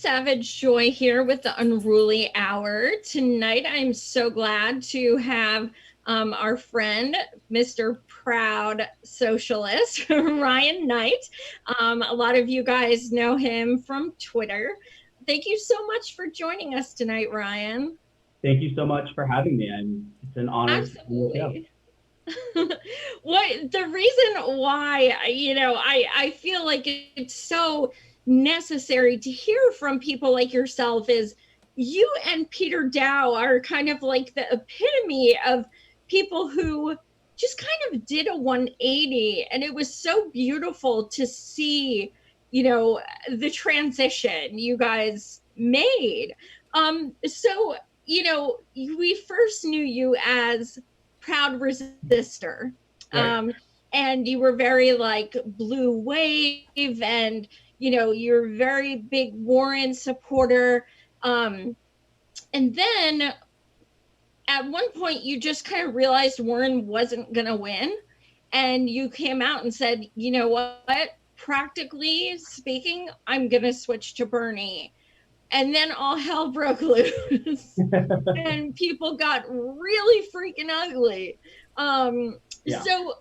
Savage Joy here with the Unruly Hour. Tonight, I'm so glad to have our friend, Mr. Proud Socialist, Ryan Knight. A lot of you guys know him from Twitter. Thank you so much for joining us tonight, Ryan. Thank you so much for having me. It's an honor to be on the show. Absolutely. What the reason why I feel like it's so necessary to hear from people like yourself is you and Peter Dow are kind of like the epitome of people who just kind of did a 180, and it was so beautiful to see, the transition you guys made. So we first knew you as Proud Resistor. Right. And you were very like blue wave, and you're very big Warren supporter. Um, and then at one point you just kind of realized Warren wasn't going to win, and you came out and said, you know what, practically speaking, I'm going to switch to Bernie. And then all hell broke loose and people got really freaking ugly. Um, Yeah. so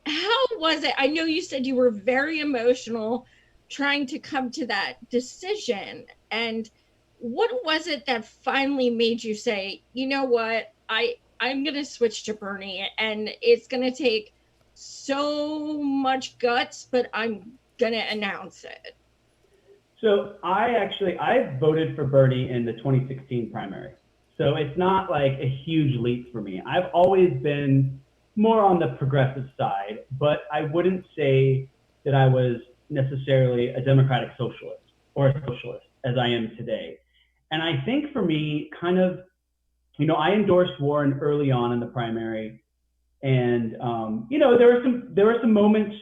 how was it? I know you said you were very emotional trying to come to that decision. And what was it that finally made you say, you know what, I'm going to switch to Bernie, and it's going to take so much guts, but I'm going to announce it. So I voted for Bernie in the 2016 primary. So it's not like a huge leap for me. I've always been more on the progressive side, but I wouldn't say that I was necessarily a democratic socialist or a socialist as I am today. And I think for me, kind of, I endorsed Warren early on in the primary, and there were some moments.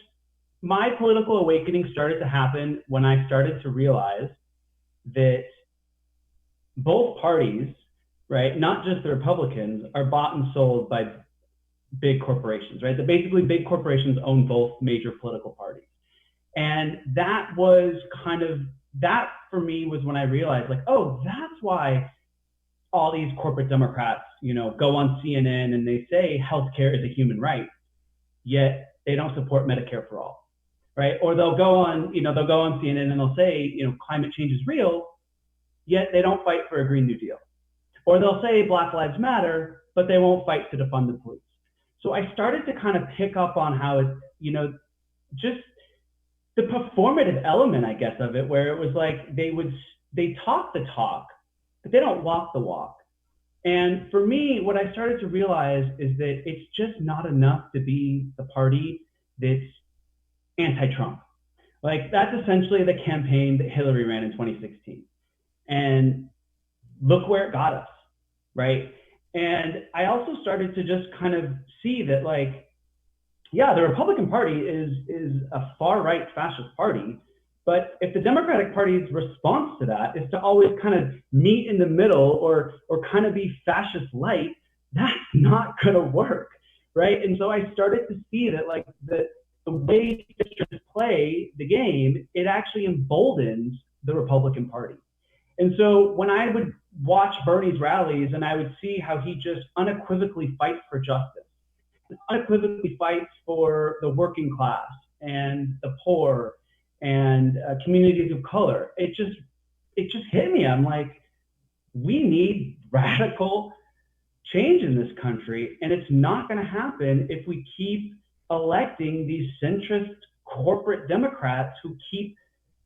My political awakening started to happen when I started to realize that both parties, right, not just the Republicans, are bought and sold by big corporations, right? That basically big corporations own both major political parties. And that for me was when I realized, like, oh, that's why all these corporate Democrats, go on CNN and they say healthcare is a human right, yet they don't support Medicare for all, right? Or they'll go on CNN and they'll say, climate change is real, yet they don't fight for a Green New Deal. Or they'll say Black Lives Matter, but they won't fight to defund the police. So I started to kind of pick up on how it, just the performative element, I guess, of it, where it was like they talk the talk, but they don't walk the walk. And for me, what I started to realize is that it's just not enough to be the party that's anti-Trump. Like, that's essentially the campaign that Hillary ran in 2016. And look where it got us, right? And I also started to just kind of see that, like, yeah, the Republican Party is a far right fascist party, but if the Democratic Party's response to that is to always kind of meet in the middle or kind of be fascist light, that's not going to work, right? And so I started to see that, like, the way districts play the game, it actually emboldens the Republican Party. And so when I would watch Bernie's rallies and I would see how he just unequivocally fights for justice, unequivocally fights for the working class and the poor and communities of color, it just hit me. I'm like, we need radical change in this country, and it's not going to happen if we keep electing these centrist corporate Democrats who keep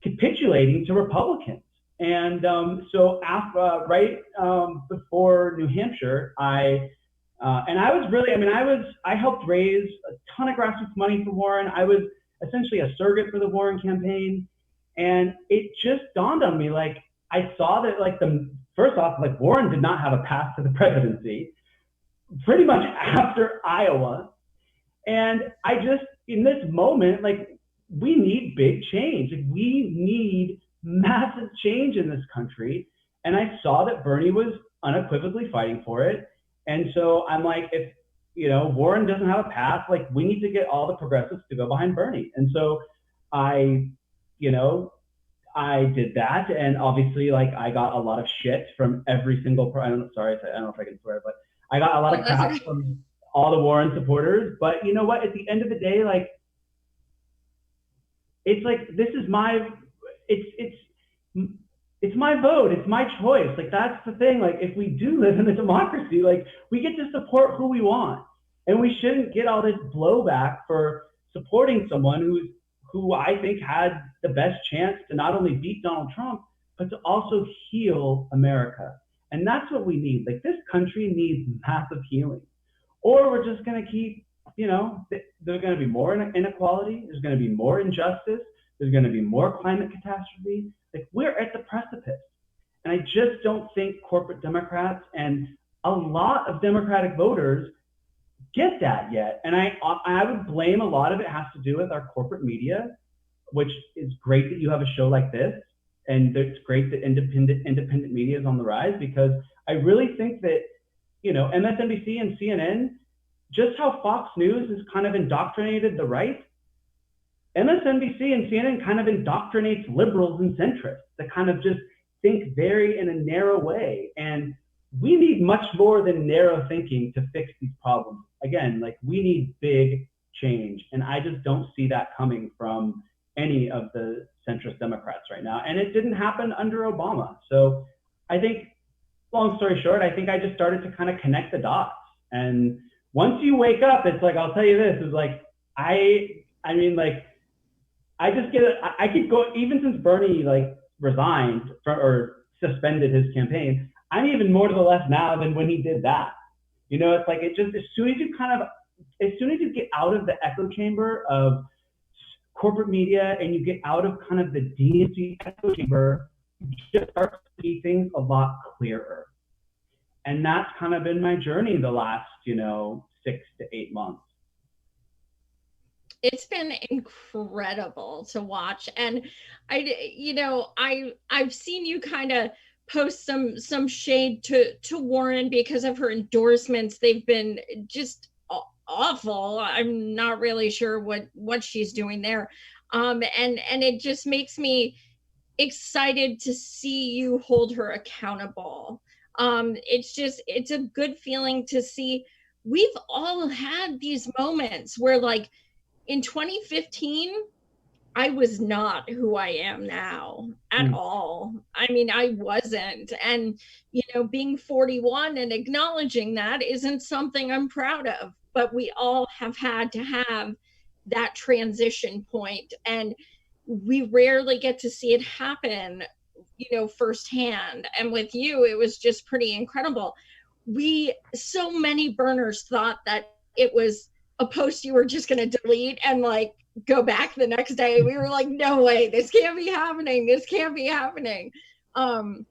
capitulating to Republicans. And so after, right before New Hampshire, I was really, I helped raise a ton of grassroots money for Warren. I was essentially a surrogate for the Warren campaign. And it just dawned on me, like, I saw that, like, first off, like, Warren did not have a path to the presidency pretty much after Iowa. And I just, in this moment, like, we need big change. Like, we need massive change in this country. And I saw that Bernie was unequivocally fighting for it. And so I'm like, if, Warren doesn't have a path, like, we need to get all the progressives to go behind Bernie. And so I, I did that, and obviously, like, I got a lot of shit from every single. I don't know. Sorry, I don't know if I can swear, but I got a lot Oh, of that's crap okay. from all the Warren supporters. But you know what? At the end of the day, like, it's like this is my, it's it's my vote. It's my choice. Like that's the thing. Like if we do live in a democracy, like we get to support who we want, and we shouldn't get all this blowback for supporting someone who I think had the best chance to not only beat Donald Trump, but to also heal America. And that's what we need. Like this country needs massive healing, or we're just going to keep, there's going to be more inequality, there's going to be more injustice, there's going to be more climate catastrophe. Like we're at the precipice. And I just don't think corporate Democrats and a lot of Democratic voters get that yet. And I would blame a lot of it has to do with our corporate media, which is great that you have a show like this. And it's great that independent media is on the rise because I really think that, MSNBC and CNN, just how Fox News has kind of indoctrinated the right, MSNBC and CNN kind of indoctrinates liberals and centrists that kind of just think very in a narrow way. And we need much more than narrow thinking to fix these problems. Again, like we need big change. And I just don't see that coming from any of the centrist Democrats right now. And it didn't happen under Obama. So I think, long story short, I think I just started to kind of connect the dots. And once you wake up, it's like, I'll tell you this, is like, I mean, like, I just get it. I could go even since Bernie like resigned or suspended his campaign. I'm even more to the left now than when he did that. It's like it just as soon as you get out of the echo chamber of corporate media and you get out of kind of the DNC echo chamber, you just start to see things a lot clearer. And that's kind of been my journey the last 6 to 8 months. It's been incredible to watch. And I've seen you kind of post some shade to Warren because of her endorsements. They've been just awful. I'm not really sure what she's doing there. And it just makes me excited to see you hold her accountable. It's a good feeling to see. We've all had these moments where, like, in 2015, I was not who I am now at Mm. all. I mean, I wasn't. And, being 41 and acknowledging that isn't something I'm proud of, but we all have had to have that transition point. And we rarely get to see it happen, firsthand. And with you, it was just pretty incredible. So many burners thought that it was a post you were just going to delete and like go back the next day. We were like, no way, this can't be happening. This can't be happening. So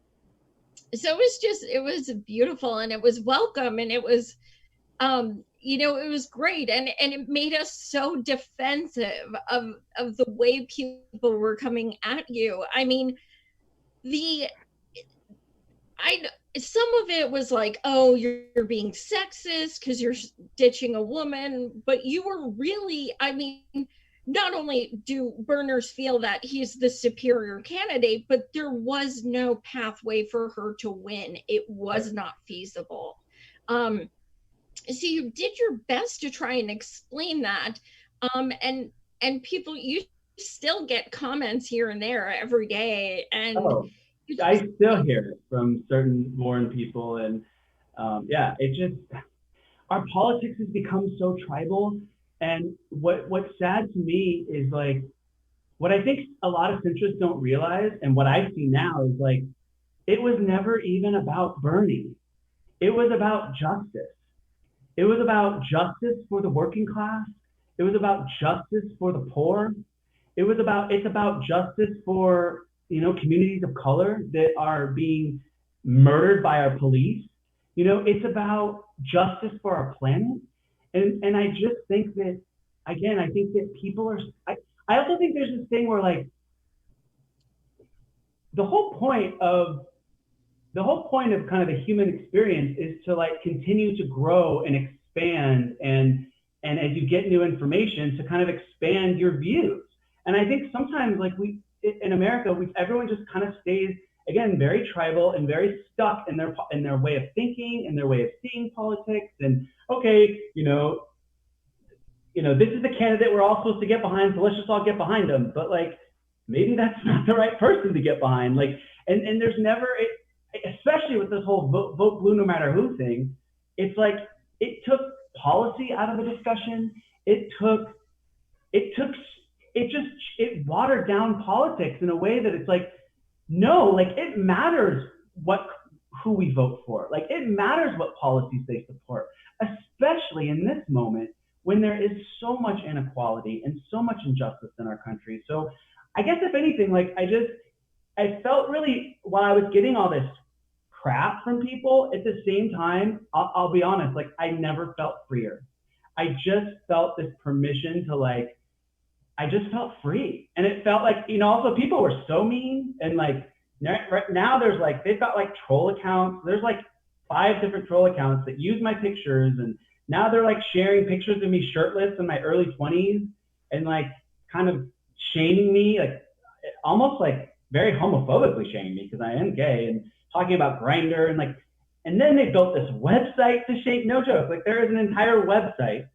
it was beautiful and it was welcome and it was, it was great. And it made us so defensive of the way people were coming at you. I mean, the, I some of it was like, oh, you're being sexist because you're ditching a woman, but you were really, I mean, not only do burners feel that he's the superior candidate, but there was no pathway for her to win. It was not feasible. So you did your best to try and explain that. And people, you still get comments here and there every day, and Oh, you just I still hear it from certain Warren people, and yeah, it just our politics has become so tribal. And what's sad to me is like what I think a lot of centrists don't realize, and what I see now is like it was never even about Bernie. It was about justice. It was about justice for the working class. It was about justice for the poor. It's about justice for communities of color that are being murdered by our police. It's about justice for our planet. And I just think that, again, I think that people are I also think there's this thing where like the whole point of kind of the human experience is to like continue to grow and expand, and as you get new information to kind of expand your views. And I think sometimes like in America, everyone just kind of stays again very tribal and very stuck in their way of thinking and their way of seeing politics. And okay, this is the candidate we're all supposed to get behind, so let's just all get behind him. But like, maybe that's not the right person to get behind. Like, and there's never, especially with this whole vote blue no matter who thing. It's like it took policy out of the discussion. It took, it took, it watered down politics in a way that it's like, no, like it matters who we vote for. Like it matters what policies they support, especially in this moment when there is so much inequality and so much injustice in our country. So I guess if anything, like I felt really, while I was getting all this crap from people, at the same time, I'll be honest, like I never felt freer. I just felt this permission to like, I just felt free. And it felt like, also people were so mean. And like right now there's like, they've got like troll accounts. There's like 5 different troll accounts that use my pictures. And now they're like sharing pictures of me shirtless in my early 20s and like kind of shaming me, like almost like very homophobically shaming me because I am gay and talking about Grindr and like, and then they built this website to shame, no joke. Like there is an entire website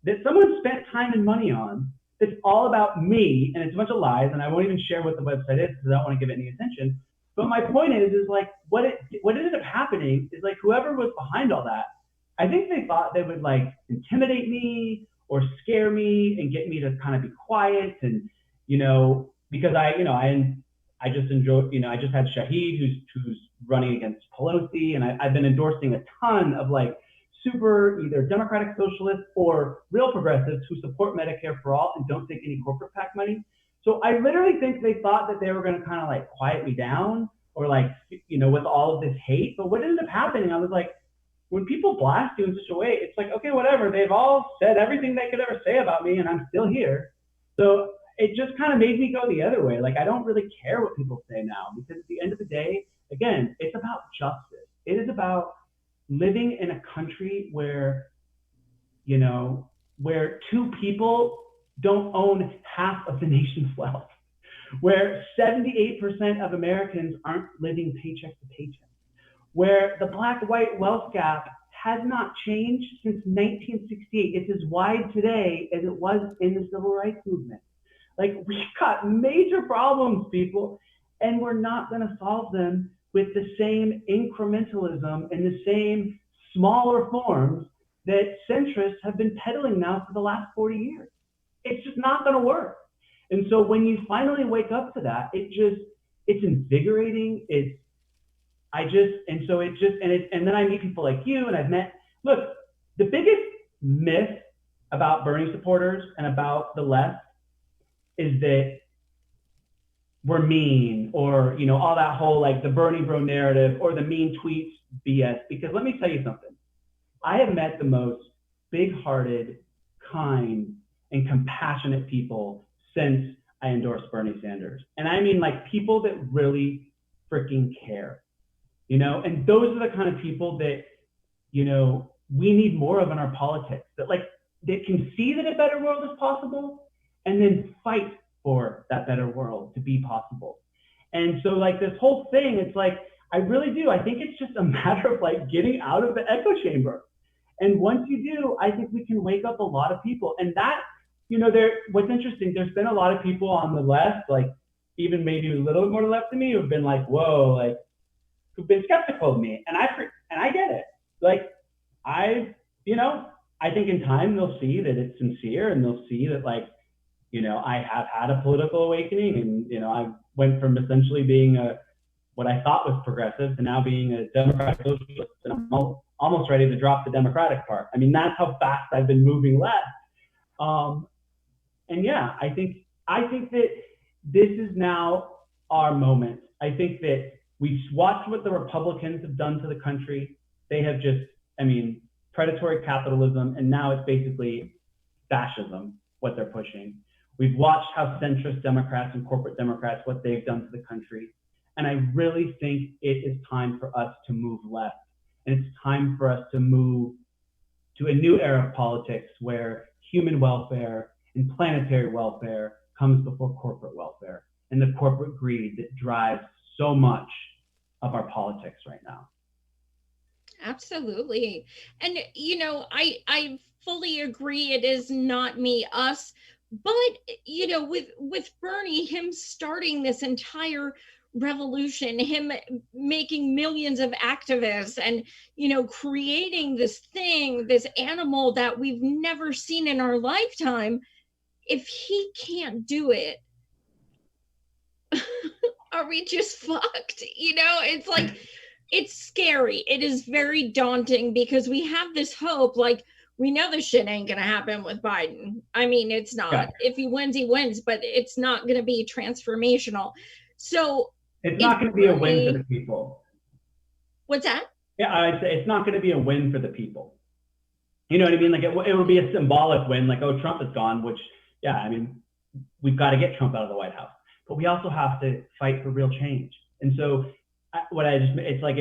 that someone spent time and money on that's all about me, and it's a bunch of lies, and I won't even share what the website is because I don't want to give it any attention. But my point is like what ended up happening is like whoever was behind all that, I think they thought they would like intimidate me or scare me and get me to kind of be quiet, and because I just enjoy, I just had Shahid who's running against Pelosi, and I've been endorsing a ton of like super either Democratic socialists or real progressives who support Medicare for all and don't take any corporate PAC money. So I literally think they thought that they were going to kind of like quiet me down or like, with all of this hate. But what ended up happening, I was like, when people blast you in such a way, it's like, okay, whatever. They've all said everything they could ever say about me and I'm still here. So it just kind of made me go the other way. Like, I don't really care what people say now because at the end of the day, again, it's about justice. It is about living in a country where, where 2 people don't own half of the nation's wealth, where 78% of Americans aren't living paycheck to paycheck, where the black-white wealth gap has not changed since 1968. It's as wide today as it was in the civil rights movement. Like, we've got major problems, people, and we're not going to solve them with the same incrementalism and the same smaller forms that centrists have been peddling now for the last 40 years. It's just not going to work. And so when you finally wake up to that, it's invigorating. And then I meet people like you, and look, the biggest myth about Bernie supporters and about the left is that we're mean, or all that whole like the Bernie bro narrative or the mean tweets BS. Because let me tell you something, I have met the most big-hearted, kind, and compassionate people since I endorsed Bernie Sanders. And I mean like people that really freaking care, and those are the kind of people that, we need more of in our politics, that can see that a better world is possible and then fight for that better world to be possible. And so like this whole thing, it's like, I really do. I think it's just a matter of like getting out of the echo chamber. And once you do, I think we can wake up a lot of people. And that, what's interesting, there's been a lot of people on the left, like even maybe a little bit more to the left than me, who've been like, whoa, like who've been skeptical of me. And I get it. Like I think in time they'll see that it's sincere, and they'll see that like, I have had a political awakening, and, I went from essentially being what I thought was progressive to now being a Democratic socialist, and I'm almost ready to drop the Democratic part. I mean, that's how fast I've been moving left. And yeah, I think that this is now our moment. I think that we've watched what the Republicans have done to the country. They have just, predatory capitalism, and now it's basically fascism, what they're pushing. We've watched how centrist Democrats and corporate Democrats, what they've done to the country. And I really think it is time for us to move left. And it's time for us to move to a new era of politics where human welfare and planetary welfare comes before corporate welfare. and the corporate greed that drives so much of our politics right now. Absolutely. And I fully agree it is not me us, but with Bernie, him starting this entire revolution, him making millions of activists, and creating this thing, this animal that we've never seen in our lifetime, if he can't do it, are we just fucked? It's like, it's scary. It is very daunting because we have this hope, like, we know this shit ain't gonna happen with Biden. I mean, it's not. Yeah. If he wins, but it's not gonna be transformational. So it's not going to be a win for the people. What's that? Yeah, I'd say it's not going to be a win for the people. You know what I mean? Like it will be a symbolic win, like, oh, Trump is gone, which, yeah, I mean, we've got to get Trump out of the White House, but we also have to fight for real change. And so it's like,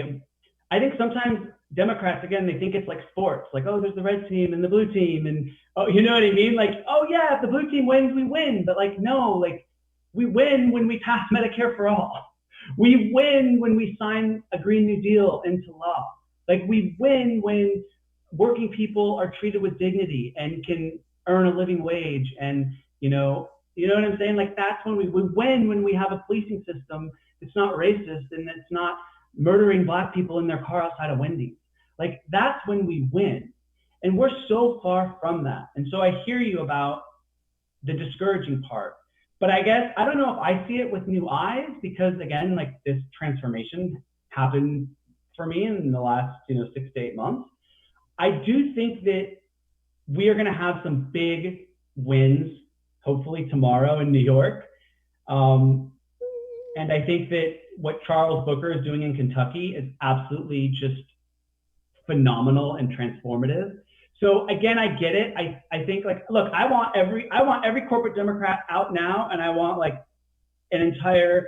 I think sometimes Democrats, again, they think it's like sports, like, oh, there's the red team and the blue team. And, oh, you know what I mean? Like, oh yeah, if the blue team wins, we win. But like, no, like we win when we pass Medicare for all. We win when we sign a Green New Deal into law. Like we win when working people are treated with dignity and can earn a living wage. And, you know what I'm saying? Like that's when we win when we have a policing system that's not racist and that's not murdering Black people in their car outside of Wendy's. Like that's when we win. And we're so far from that. And so I hear you about the discouraging part. But I guess, I don't know if I see it with new eyes because, again, like this transformation happened for me in the last, 6 to 8 months. I do think that we are going to have some big wins, hopefully tomorrow in New York. And I think that what Charles Booker is doing in Kentucky is absolutely just phenomenal and transformative. So again, I get it. I think like, look, I want every corporate Democrat out now, and I want like an entire,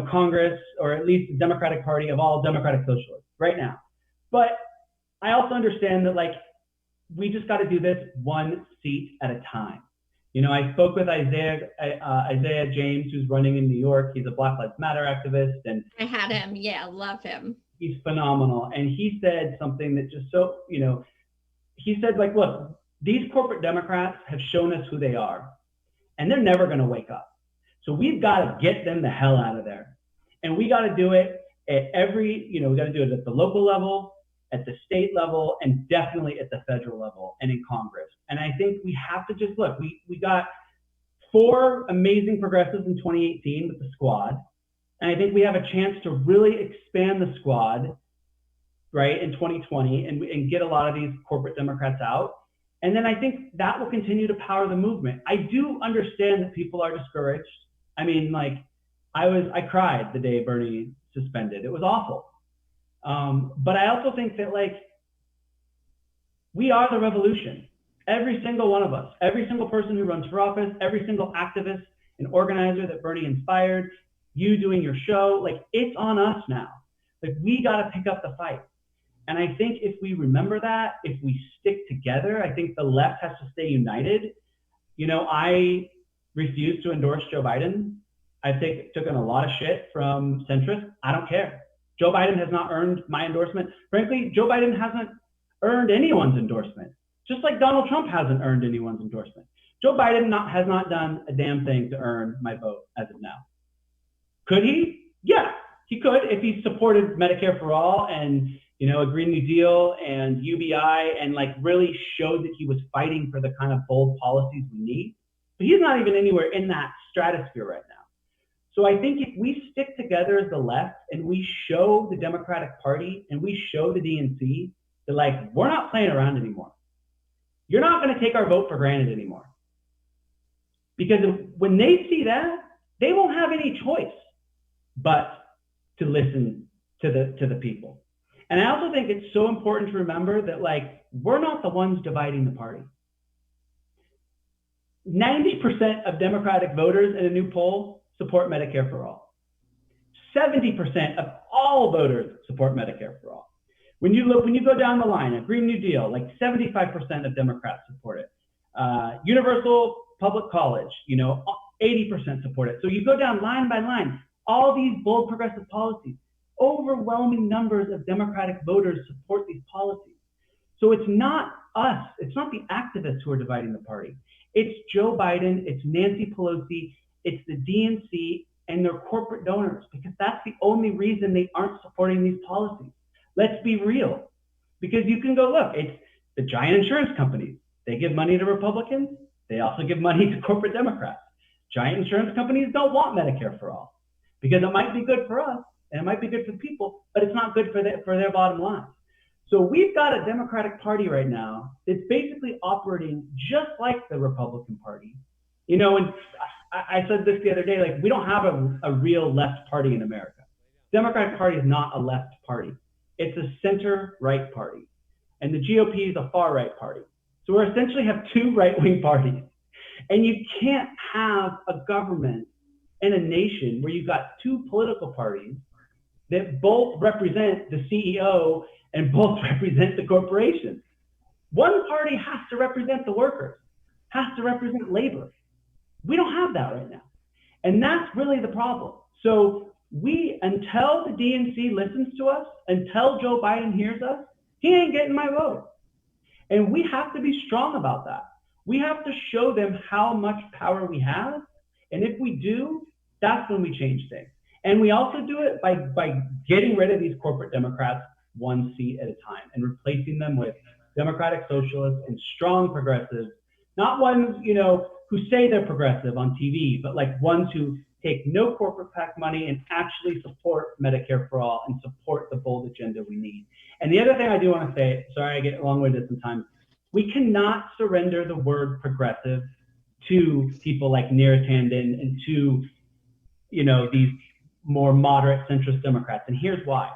Congress, or at least the Democratic Party of all Democratic socialists right now. But I also understand that like we just got to do this one seat at a time. I spoke with Isaiah James, who's running in New York. He's a Black Lives Matter activist, and I had him. Yeah, love him. He's phenomenal, and he said something that just so he said, like, look, these corporate Democrats have shown us who they are, and they're never going to wake up. So we've got to get them the hell out of there. And we got to do it at we got to do it at the local level, at the state level, and definitely at the federal level and in Congress. And I think we have to just look, we got 4 amazing progressives in 2018 with the squad. And I think we have a chance to really expand the squad, right, in 2020 and get a lot of these corporate Democrats out. And then I think that will continue to power the movement. I do understand that people are discouraged. I mean, like, I cried the day Bernie suspended. It was awful. But I also think that, like, we are the revolution. Every single one of us, every single person who runs for office, every single activist and organizer that Bernie inspired, you doing your show, like, it's on us now. Like, we got to pick up the fight. And I think if we remember that, if we stick together, I think the left has to stay united. I refuse to endorse Joe Biden. I've taken a lot of shit from centrists. I don't care. Joe Biden has not earned my endorsement. Frankly, Joe Biden hasn't earned anyone's endorsement, just like Donald Trump hasn't earned anyone's endorsement. Joe Biden has not done a damn thing to earn my vote as of now. Could he? Yeah, he could if he supported Medicare for all and a Green New Deal and UBI and like really showed that he was fighting for the kind of bold policies we need. But he's not even anywhere in that stratosphere right now. So I think if we stick together as the left and we show the Democratic Party and we show the DNC that, like, we're not playing around anymore. You're not going to take our vote for granted anymore. Because when they see that, they won't have any choice but to listen to the people. And I also think it's so important to remember that, like, we're not the ones dividing the party. 90% of Democratic voters in a new poll support Medicare for all. 70% of all voters support Medicare for all. When you go down the line, a Green New Deal, like 75% of Democrats support it. Universal public college, 80% support it. So you go down line by line, all these bold progressive policies, overwhelming numbers of Democratic voters support these policies. So it's not us, it's not the activists who are dividing the party. It's Joe Biden, it's Nancy Pelosi, it's the DNC and their corporate donors, because that's the only reason they aren't supporting these policies. Let's be real. Because you can go look, it's the giant insurance companies. They give money to Republicans, they also give money to corporate Democrats. Giant insurance companies don't want Medicare for all because it might be good for us and it might be good for people, but it's not good for their bottom line. So we've got a Democratic Party right now that's basically operating just like the Republican Party. And I said this the other day, like, we don't have a real left party in America. Democratic Party is not a left party. It's a center-right party. And the GOP is a far-right party. So we essentially have two right-wing parties. And you can't have a government in a nation where you've got two political parties that both represent the CEO and both represent the corporations. One party has to represent the workers, has to represent labor. We don't have that right now. And that's really the problem. So until the DNC listens to us, until Joe Biden hears us, he ain't getting my vote. And we have to be strong about that. We have to show them how much power we have. And if we do, that's when we change things. And we also do it by getting rid of these corporate Democrats one seat at a time and replacing them with democratic socialists and strong progressives, not ones, who say they're progressive on TV, but like ones who take no corporate PAC money and actually support Medicare for all and support the bold agenda we need. And the other thing I do want to say, sorry I get long-winded sometimes, we cannot surrender the word progressive to people like Neera Tanden and to, these more moderate centrist Democrats. And here's why.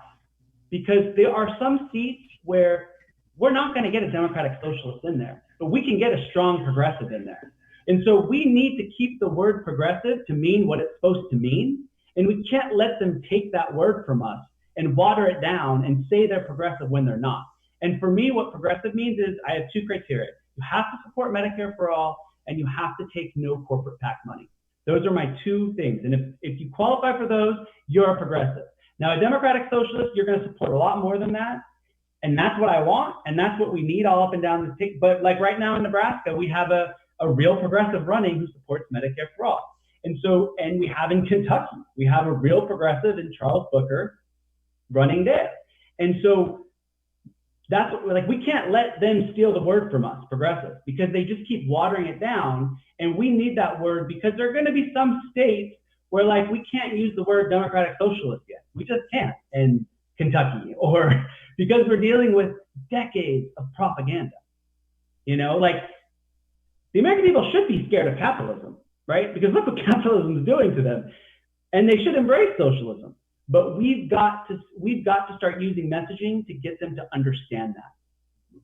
Because there are some seats where we're not going to get a democratic socialist in there, but we can get a strong progressive in there. And so we need to keep the word progressive to mean what it's supposed to mean. And we can't let them take that word from us and water it down and say they're progressive when they're not. And for me, what progressive means is I have two criteria. You have to support Medicare for all, and you have to take no corporate PAC money. Those are my two things. And if you qualify for those, you're a progressive. Now, a democratic socialist, you're going to support a lot more than that. And that's what I want. And that's what we need all up and down the tick. But like right now in Nebraska, we have a real progressive running who supports Medicare for all. And we have in Kentucky, we have a real progressive in Charles Booker running there. And so that's what, we can't let them steal the word from us, progressive, because they just keep watering it down. And we need that word because there are going to be some states where we can't use the word democratic socialist yet. We just can't in Kentucky, or because we're dealing with decades of propaganda. The American people should be scared of capitalism, right? Because look what capitalism is doing to them. And they should embrace socialism. But we've got to start using messaging to get them to understand that,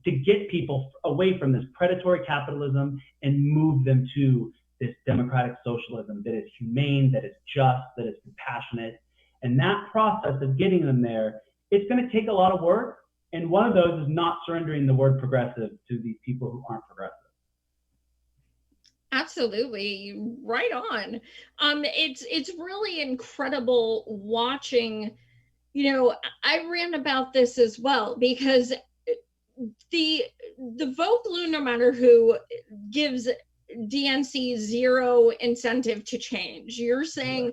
to get people away from this predatory capitalism and move them to this democratic socialism that is humane, that is just, that is compassionate. And that process of getting them there, it's going to take a lot of work. And one of those is not surrendering the word progressive to these people who aren't progressive. Absolutely, right on. It's really incredible watching. I ran about this as well, because the vote blue, no matter who, gives DNC zero incentive to change. You're saying,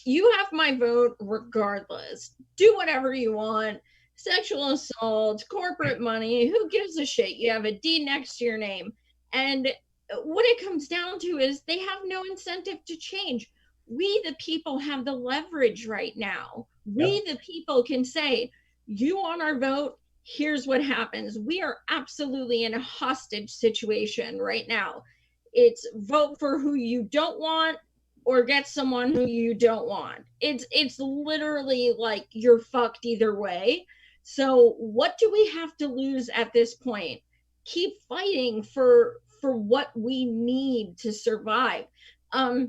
you have my vote regardless. Do whatever you want. Sexual assault, corporate money, who gives a shit? You have a D next to your name. And what it comes down to is they have no incentive to change. We, the people, have the leverage right now. We, the people, can say, you want our vote, here's what happens. We are absolutely in a hostage situation right now. It's vote for who you don't want or get someone who you don't want. It's literally like you're fucked either way. So what do we have to lose at this point? Keep fighting for what we need to survive. The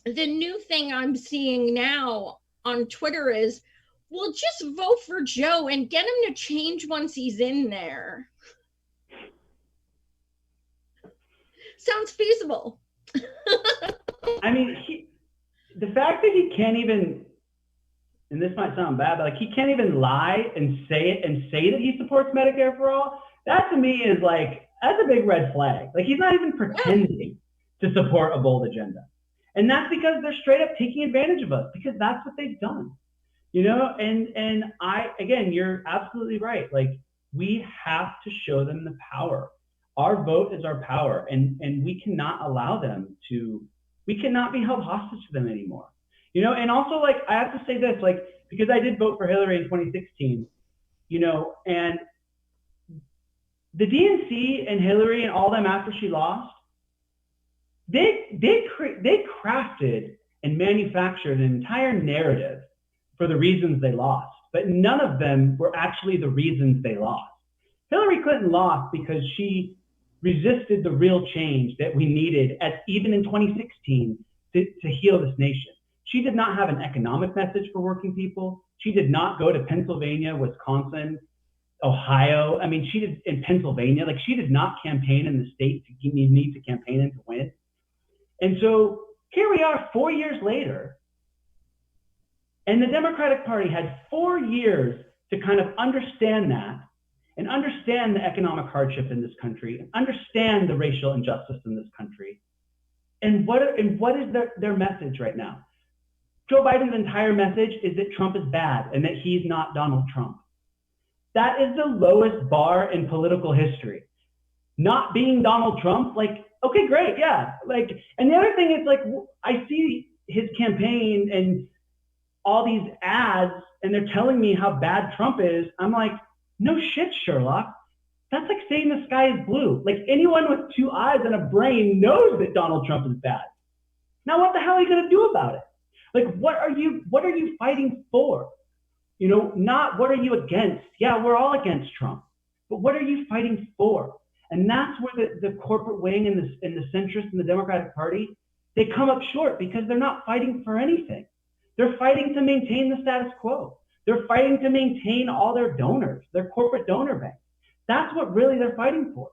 new thing I'm seeing now on Twitter is, well, just vote for Joe and get him to change once he's in there. Sounds feasible. I mean, the fact that he can't even, and this might sound bad, but like he can't even lie and say that he supports Medicare for all. That to me is like that's a big red flag. Like he's not even Yeah. pretending to support a bold agenda, and that's because they're straight up taking advantage of us because that's what they've done. And I again, you're absolutely right. Like we have to show them the power. Our vote is our power, and we cannot allow them to. We cannot be held hostage to them anymore. And also like I have to say this, like because I did vote for Hillary in 2016. And the DNC and Hillary and all them after she lost, they crafted and manufactured an entire narrative for the reasons they lost, but none of them were actually the reasons they lost. Hillary Clinton lost because she resisted the real change that we needed, even in 2016, to heal this nation. She did not have an economic message for working people. She did not go to Pennsylvania, Wisconsin, Ohio. I mean, she did in Pennsylvania. Like she did not campaign in the state you need to campaign in to win. And so here we are 4 years later, and the Democratic Party had 4 years to kind of understand that and understand the economic hardship in this country and understand the racial injustice in this country. And what is their message right now? Joe Biden's entire message is that Trump is bad and that he's not Donald Trump. That is the lowest bar in political history. Not being Donald Trump, like, okay, great, yeah. Like, and the other thing is like, I see his campaign and all these ads and they're telling me how bad Trump is. I'm like, no shit, Sherlock. That's like saying the sky is blue. Like anyone with 2 eyes and a brain knows that Donald Trump is bad. Now what the hell are you going to do about it? Like what are you fighting for? Not what are you against? Yeah, we're all against Trump. But what are you fighting for? And that's where the corporate wing and the centrists in the Democratic Party, they come up short because they're not fighting for anything. They're fighting to maintain the status quo. They're fighting to maintain all their donors, their corporate donor banks. That's what really they're fighting for.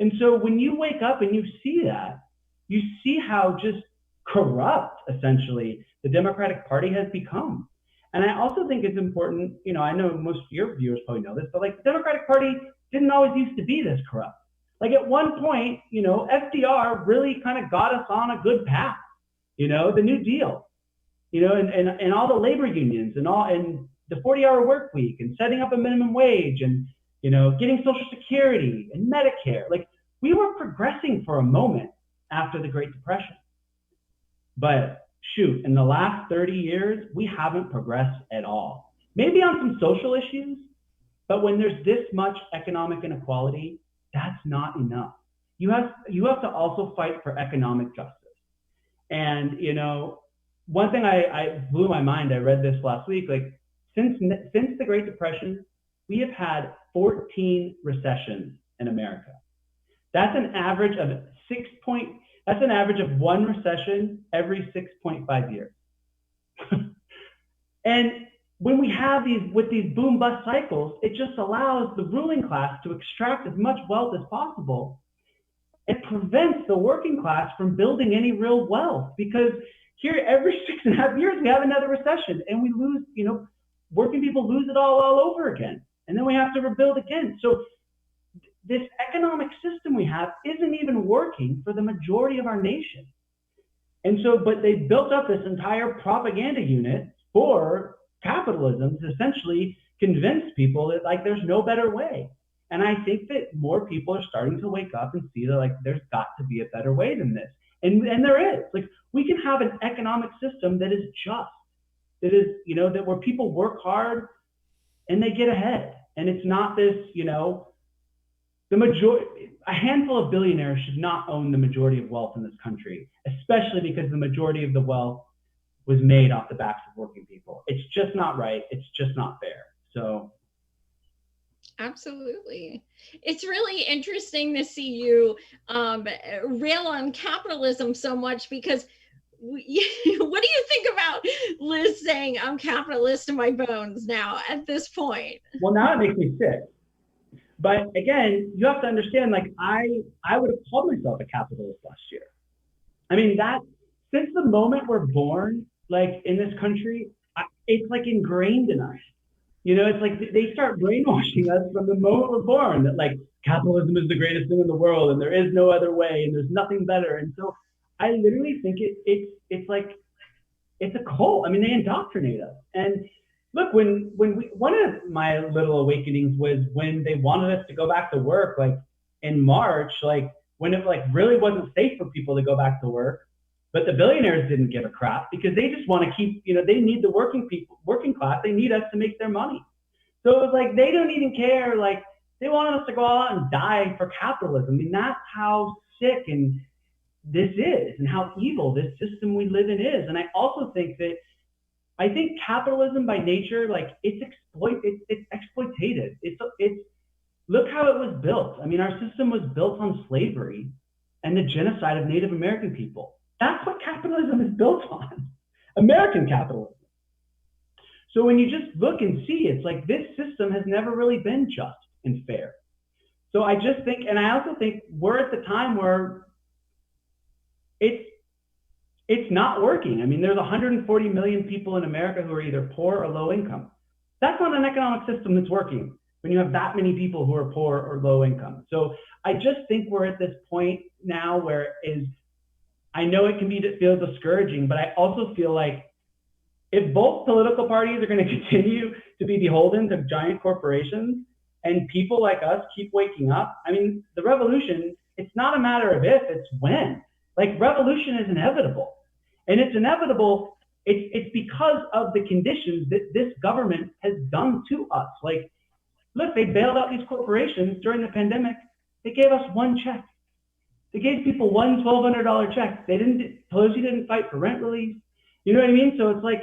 And so when you wake up and you see that, you see how just corrupt, essentially, the Democratic Party has become. And I also think it's important, I know most of your viewers probably know this, but like the Democratic Party didn't always used to be this corrupt. Like at one point, FDR really kind of got us on a good path, the New Deal, and all the labor unions and the 40-hour work week and setting up a minimum wage and, getting Social Security and Medicare. Like we were progressing for a moment after the Great Depression. But shoot, in the last 30 years, we haven't progressed at all. Maybe on some social issues, but when there's this much economic inequality, that's not enough. You have to also fight for economic justice. And one thing I blew my mind. I read this last week. Like since the Great Depression, we have had 14 recessions in America. That's an average of That's an average of 1 recession every 6.5 years. And when we have these boom bust cycles, it just allows the ruling class to extract as much wealth as possible. It prevents the working class from building any real wealth because here every 6.5 years we have another recession and we lose, working people lose it all over again. And then we have to rebuild again. So this economic system we have isn't even working for the majority of our nation. And so, but they built up this entire propaganda unit for capitalism to essentially convince people that like there's no better way. And I think that more people are starting to wake up and see that like there's got to be a better way than this. And there is. Like we can have an economic system that is just, that is, that where people work hard and they get ahead. And it's not this, a handful of billionaires should not own the majority of wealth in this country, especially because the majority of the wealth was made off the backs of working people. It's just not right. It's just not fair. So. Absolutely. It's really interesting to see you rail on capitalism so much because what do you think about Liz saying I'm capitalist in my bones now at this point? Well, now it makes me sick. But again, you have to understand, like I would have called myself a capitalist last year. I mean, that since the moment we're born, like in this country, it's like ingrained in us. You know, it's like they start brainwashing us from the moment we're born that like capitalism is the greatest thing in the world and there is no other way and there's nothing better. And so I literally think it's like it's a cult. I mean, they indoctrinate us. And look, when we one of my little awakenings was when they wanted us to go back to work, like in March, like when it like really wasn't safe for people to go back to work. But the billionaires didn't give a crap because they just want to keep, you know, they need the working people, working class. They need us to make their money. So it was like they don't even care. Like they want us to go out and die for capitalism. I mean, that's how sick and this is and how evil this system we live in is. And I also think that I think capitalism by nature, like it's exploitative. It's look how it was built. I mean, our system was built on slavery and the genocide of Native American people. That's what capitalism is built on. American capitalism. So when you just look and see, it's like this system has never really been just and fair. So I just think, and I also think we're at the time where it's it's not working. I mean, there's 140 million people in America who are either poor or low income. That's not an economic system that's working when you have that many people who are poor or low income. So I just think we're at this point now where is I know it can be feel discouraging, but I also feel like if both political parties are going to continue to be beholden to giant corporations and people like us keep waking up, I mean, the revolution, it's not a matter of if, it's when. Like revolution is inevitable. And it's inevitable, it's because of the conditions that this government has done to us. Like, look, they bailed out these corporations during the pandemic. They gave us one check. They gave people one $1,200 check. They didn't, Pelosi didn't fight for rent relief. You know what I mean? So it's like,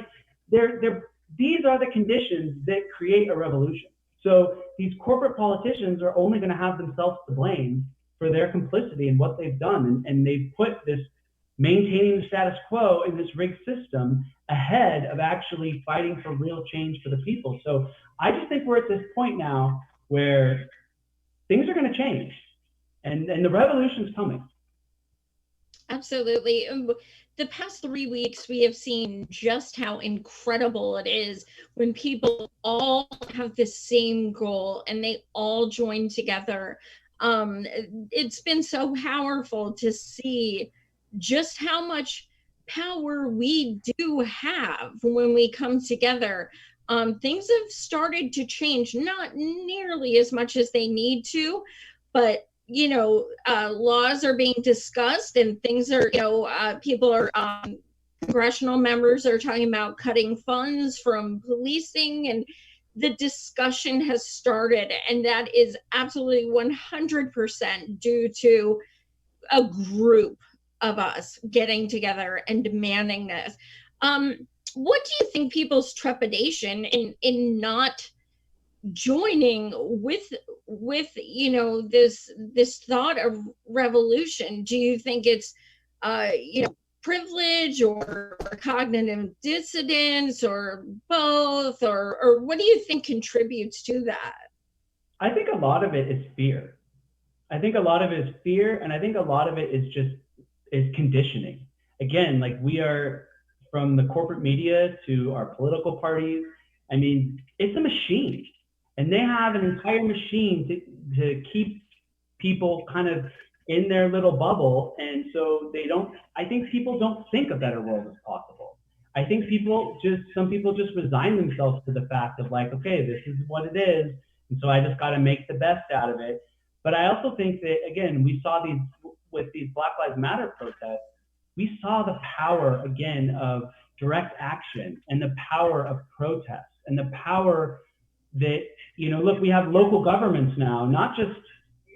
these are the conditions that create a revolution. So these corporate politicians are only going to have themselves to blame for their complicity in what they've done. And they've put this maintaining the status quo in this rigged system ahead of actually fighting for real change for the people. So I just think we're at this point now where things are going to change and the revolution's coming. Absolutely. The past 3 weeks, we have seen just how incredible it is when people all have the same goal and they all join together. It's been so powerful to see just how much power we do have when we come together. Things have started to change, not nearly as much as they need to, but laws are being discussed and things are, people are, congressional members are talking about cutting funds from policing, and the discussion has started. And that is absolutely 100% due to a group of us getting together and demanding this. What do you think people's trepidation in not joining with this thought of revolution? Do you think it's privilege or cognitive dissonance or both, or what do you think contributes to that? I think a lot of it is fear. I think a lot of it is fear, and I think a lot of it is conditioning. Again, like we are from the corporate media to our political parties. I mean, it's a machine, and they have an entire machine to keep people kind of in their little bubble, and so they don't. I think people don't think a better world is possible. I think some people just resign themselves to the fact of like, okay, this is what it is, and so I just got to make the best out of it. But I also think that again, we saw these with these Black Lives Matter protests, we saw the power again of direct action and the power of protest and the power that, look, we have local governments now, not just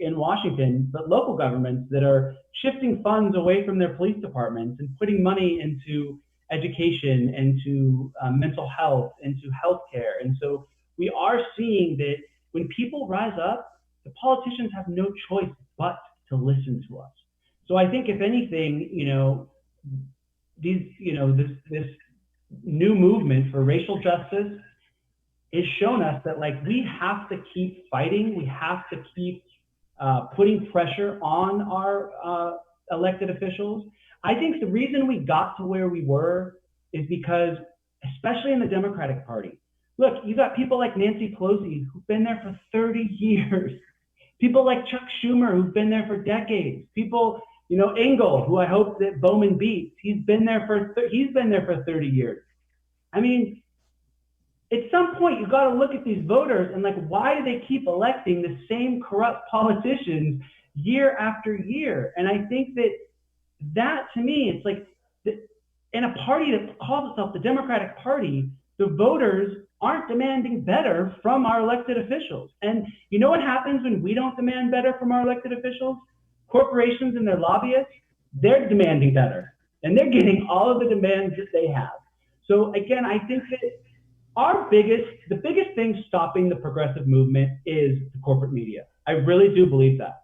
in Washington, but local governments that are shifting funds away from their police departments and putting money into education, into mental health, into healthcare. And so we are seeing that when people rise up, the politicians have no choice but to listen to us. So I think if anything, this new movement for racial justice has shown us that like we have to keep fighting, we have to keep putting pressure on our elected officials. I think the reason we got to where we were is because, especially in the Democratic Party, look, you got people like Nancy Pelosi who've been there for 30 years. People like Chuck Schumer who've been there for decades. People, Engel, who I hope that Bowman beats. He's been there for 30 years. I mean, at some point you got to look at these voters and like, why do they keep electing the same corrupt politicians year after year? And I think that to me, it's like, in a party that calls itself the Democratic Party, the voters aren't demanding better from our elected officials. And you know what happens when we don't demand better from our elected officials? Corporations and their lobbyists, they're demanding better, and they're getting all of the demands that they have. So again, I think that the biggest thing stopping the progressive movement is the corporate media. I really do believe that.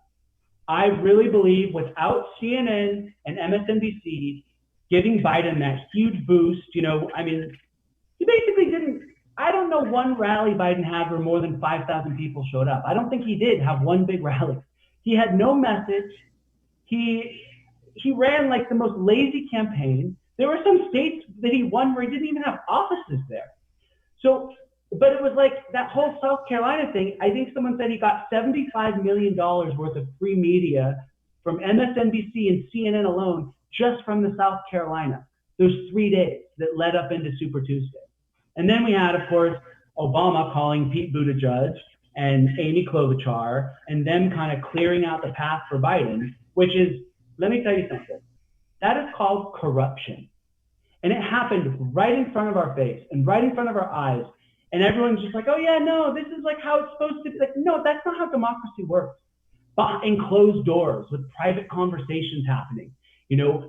I really believe without CNN and MSNBC giving Biden that huge boost, I mean, he basically didn't. I don't know one rally Biden had where more than 5,000 people showed up. I don't think he did have one big rally. He had no message. He ran like the most lazy campaign. There were some states that he won where he didn't even have offices there. So, but it was like that whole South Carolina thing. I think someone said he got $75 million worth of free media from MSNBC and CNN alone, just from the South Carolina, those 3 days that led up into Super Tuesday. And then we had, of course, Obama calling Pete Buttigieg and Amy Klobuchar and them kind of clearing out the path for Biden, which is, let me tell you something, that is called corruption. And it happened right in front of our face and right in front of our eyes. And everyone's just like, oh yeah, no, this is like how it's supposed to be. Like, no, that's not how democracy works. Behind closed doors with private conversations happening.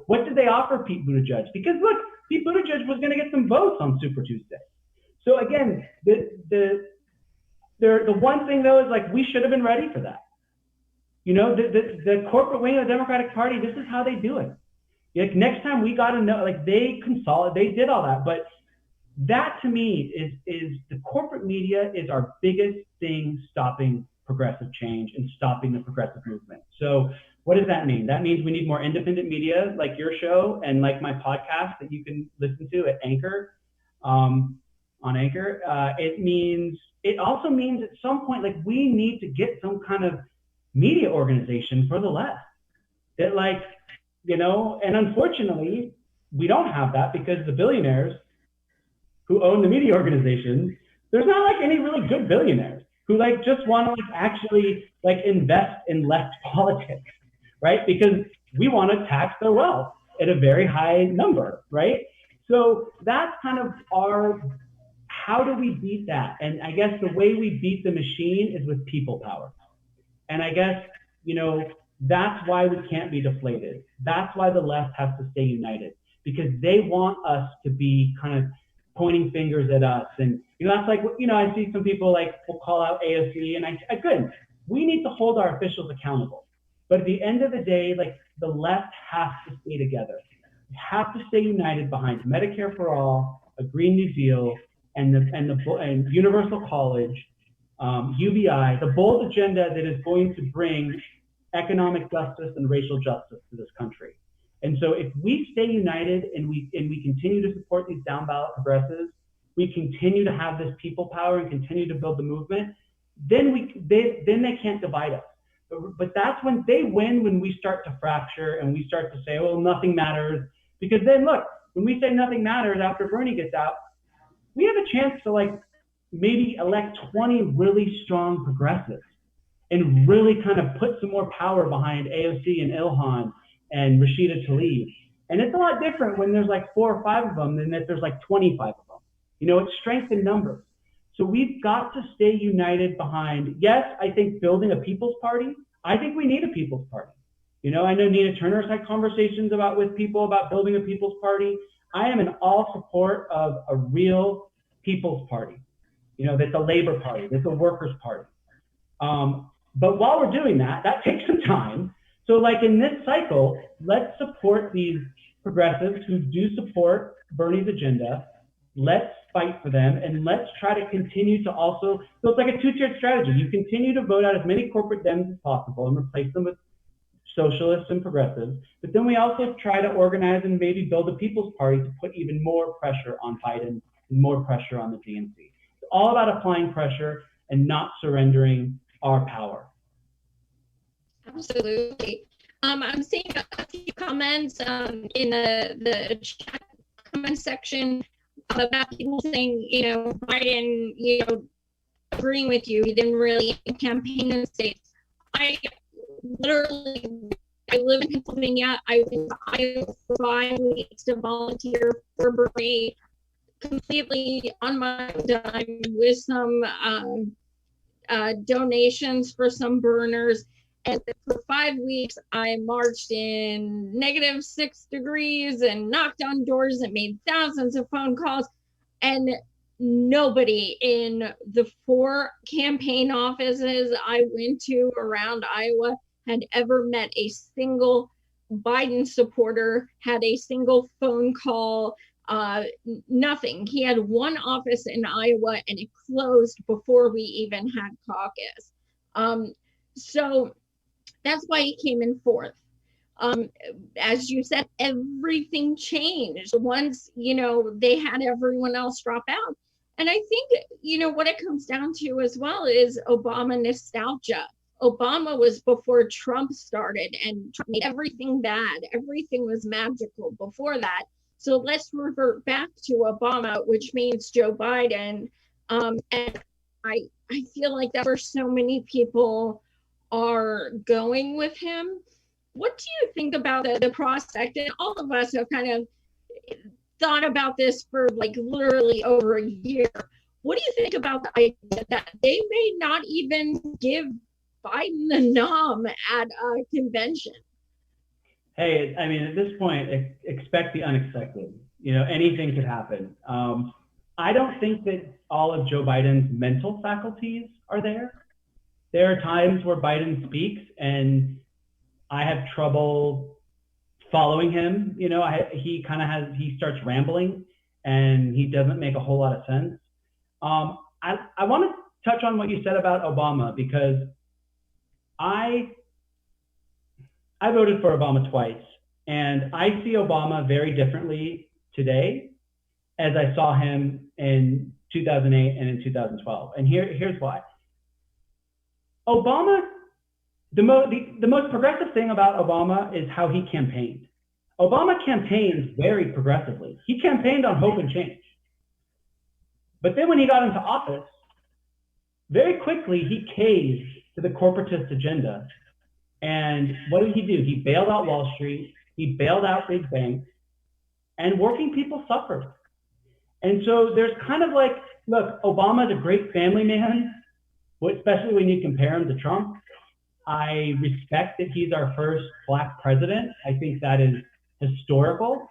What did they offer Pete Buttigieg? Because look, Pete Buttigieg was going to get some votes on Super Tuesday. So again, the one thing though is like, we should have been ready for that. The corporate wing of the Democratic Party, this is how they do it. Like, next time we got to know, like, they did all that. But that to me is the corporate media is our biggest thing stopping progressive change and stopping the progressive movement. So what does that mean? That means we need more independent media like your show and like my podcast that you can listen to at Anchor, on Anchor. It also means at some point, like, we need to get some kind of media organization for the left that, like, and unfortunately we don't have that because the billionaires who own the media organizations, there's not like any really good billionaires who like just want to like actually like invest in left politics, right? Because we want to tax their wealth at a very high number, right? So that's kind of how do we beat that? And I guess the way we beat the machine is with people power. And I guess, that's why we can't be deflated. That's why the left has to stay united, because they want us to be kind of pointing fingers at us. And, that's like, I see some people like will call out AOC, and I couldn't. We need to hold our officials accountable. But at the end of the day, like, the left has to stay together. We have to stay united behind Medicare for all, a Green New Deal, and universal college, UBI, the bold agenda that is going to bring economic justice and racial justice to this country. And so if we stay united and we continue to support these down ballot progressives, we continue to have this people power and continue to build the movement, then they can't divide us. But that's when they win, when we start to fracture and we start to say, well, nothing matters. Because then look, when we say nothing matters after Bernie gets out, we have a chance to like maybe elect 20 really strong progressives and really kind of put some more power behind AOC and Ilhan and Rashida Tlaib. And it's a lot different when there's like 4 or 5 of them than if there's like 25 of them. It's strength in numbers. So we've got to stay united behind, yes, I think building a people's party. I think we need a people's party. I know Nina Turner's had conversations with people about building a people's party. I am in all support of a real people's party. That's a labor party, that's a workers' party. But while we're doing that, that takes some time. So like in this cycle, let's support these progressives who do support Bernie's agenda. Let's fight for them, and let's try to continue to also, so it's like a 2-tiered strategy. You continue to vote out as many corporate Dems as possible and replace them with socialists and progressives, but then we also try to organize and maybe build a People's Party to put even more pressure on Biden and more pressure on the DNC. It's all about applying pressure and not surrendering our power. Absolutely. I'm seeing a few comments in the chat comment section about people saying, Biden, agreeing with you, he didn't really campaign in the States. I live in Pennsylvania. I went to Iowa for 5 weeks to volunteer for Bernie, completely on my dime with some donations for some burners. And for 5 weeks, I marched in -6 degrees and knocked on doors and made thousands of phone calls. And nobody in the 4 campaign offices I went to around Iowa had ever met a single Biden supporter, had a single phone call, nothing. He had one office in Iowa and it closed before we even had caucus. So that's why he came in 4th. As you said, everything changed once, they had everyone else drop out. And I think, what it comes down to as well is Obama nostalgia. Obama was before Trump started, and Trump made everything bad. Everything was magical before that. So let's revert back to Obama, which means Joe Biden. And I feel like that where so many people are going with him. What do you think about the prospect? And all of us have kind of thought about this for like literally over a year. What do you think about the idea that they may not even give Biden the nom at a convention? Hey, I mean, at this point, expect the unexpected. Anything could happen. I don't think that all of Joe Biden's mental faculties are there. There are times where Biden speaks and I have trouble following him. He starts rambling and he doesn't make a whole lot of sense. I want to touch on what you said about Obama because I voted for Obama twice, and I see Obama very differently today as I saw him in 2008 and in 2012. And here's why. Obama, the most progressive thing about Obama is how he campaigned. Obama campaigned very progressively. He campaigned on hope and change. But then when he got into office, very quickly he caved to the corporatist agenda. And what did he do? He bailed out Wall Street, he bailed out big banks, and working people suffered. And so there's kind of like, look, Obama's a great family man, especially when you compare him to Trump. I respect that he's our first Black president. I think that is historical.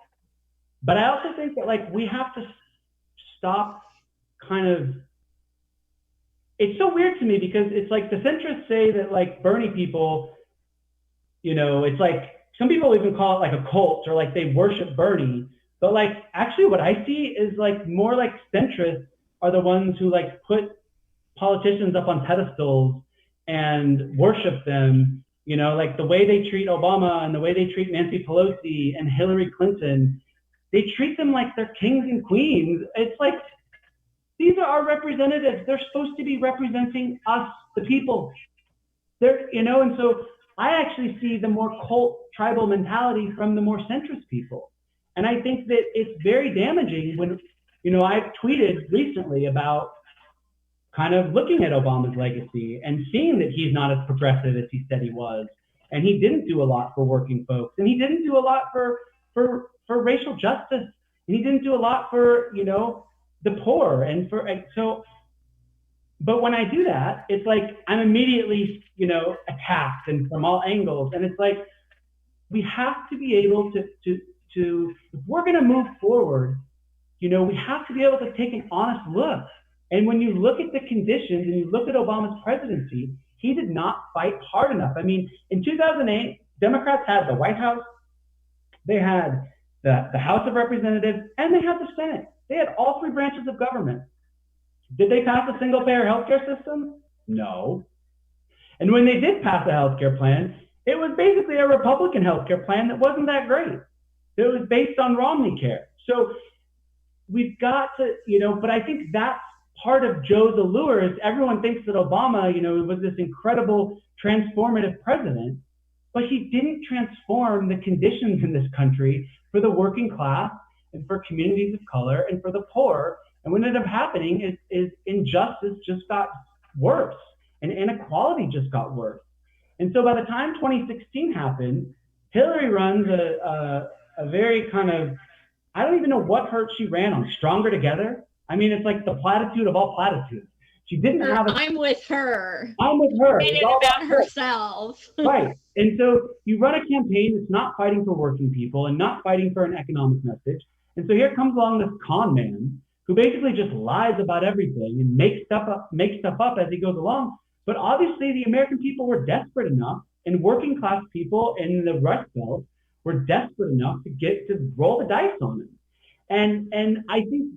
But I also think that like we have to stop kind of, it's so weird to me because it's like the centrists say that like Bernie people, it's like some people even call it like a cult or like they worship Bernie. But like actually what I see is like more like centrists are the ones who like put politicians up on pedestals and worship them, like the way they treat Obama and the way they treat Nancy Pelosi and Hillary Clinton, they treat them like they're kings and queens. It's like, these are our representatives. They're supposed to be representing us, the people. And so I actually see the more cult tribal mentality from the more centrist people. And I think that it's very damaging when, I've tweeted recently about kind of looking at Obama's legacy and seeing that he's not as progressive as he said he was. And he didn't do a lot for working folks. And he didn't do a lot for racial justice. And he didn't do a lot for, the poor. But when I do that, it's like I'm immediately, attacked and from all angles. And it's like, we have to be able to if we're going to move forward, we have to be able to take an honest look. And when you look at the conditions and you look at Obama's presidency, he did not fight hard enough. I mean, in 2008, Democrats had the White House, they had the House of Representatives, and they had the Senate. They had all 3 branches of government. Did they pass a single-payer healthcare system? No. And when they did pass a healthcare plan, It was basically a Republican healthcare plan that wasn't that great. It was based on Romney care. So we've got to, but I think that's part of Joe's allure is everyone thinks that Obama, was this incredible transformative president, but he didn't transform the conditions in this country for the working class and for communities of color and for the poor. And what ended up happening is injustice just got worse and inequality just got worse. And so by the time 2016 happened, Hillary runs a very kind of, I don't even know what hurt she ran on, Stronger Together. I mean, it's like the platitude of all platitudes. She didn't have I'm with her. I'm with her. Made it about herself. Right. And so you run a campaign that's not fighting for working people and not fighting for an economic message. And so here comes along this con man who basically just lies about everything and makes stuff up as he goes along. But obviously the American people were desperate enough, and working class people in the Rust Belt were desperate enough to get to roll the dice on him. And I think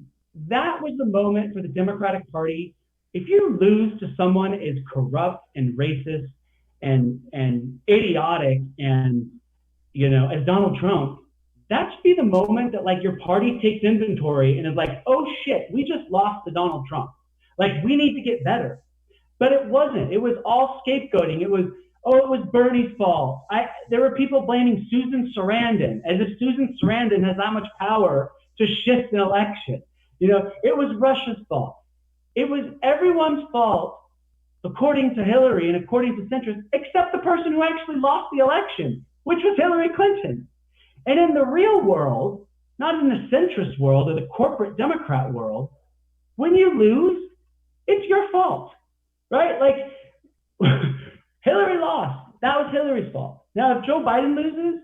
that was the moment for the Democratic Party. If you lose to someone as corrupt and racist and idiotic and as Donald Trump, that should be the moment that like your party takes inventory and is like, oh shit, we just lost to Donald Trump. Like we need to get better. But it wasn't. It was all scapegoating. It was, oh, it was Bernie's fault. There were people blaming Susan Sarandon as if Susan Sarandon has that much power to shift an election. It was Russia's fault. It was everyone's fault, according to Hillary and according to centrists, except the person who actually lost the election, which was Hillary Clinton. And in the real world, not in the centrist world or the corporate Democrat world, when you lose, it's your fault, right? Like Hillary lost. That was Hillary's fault. Now, if Joe Biden loses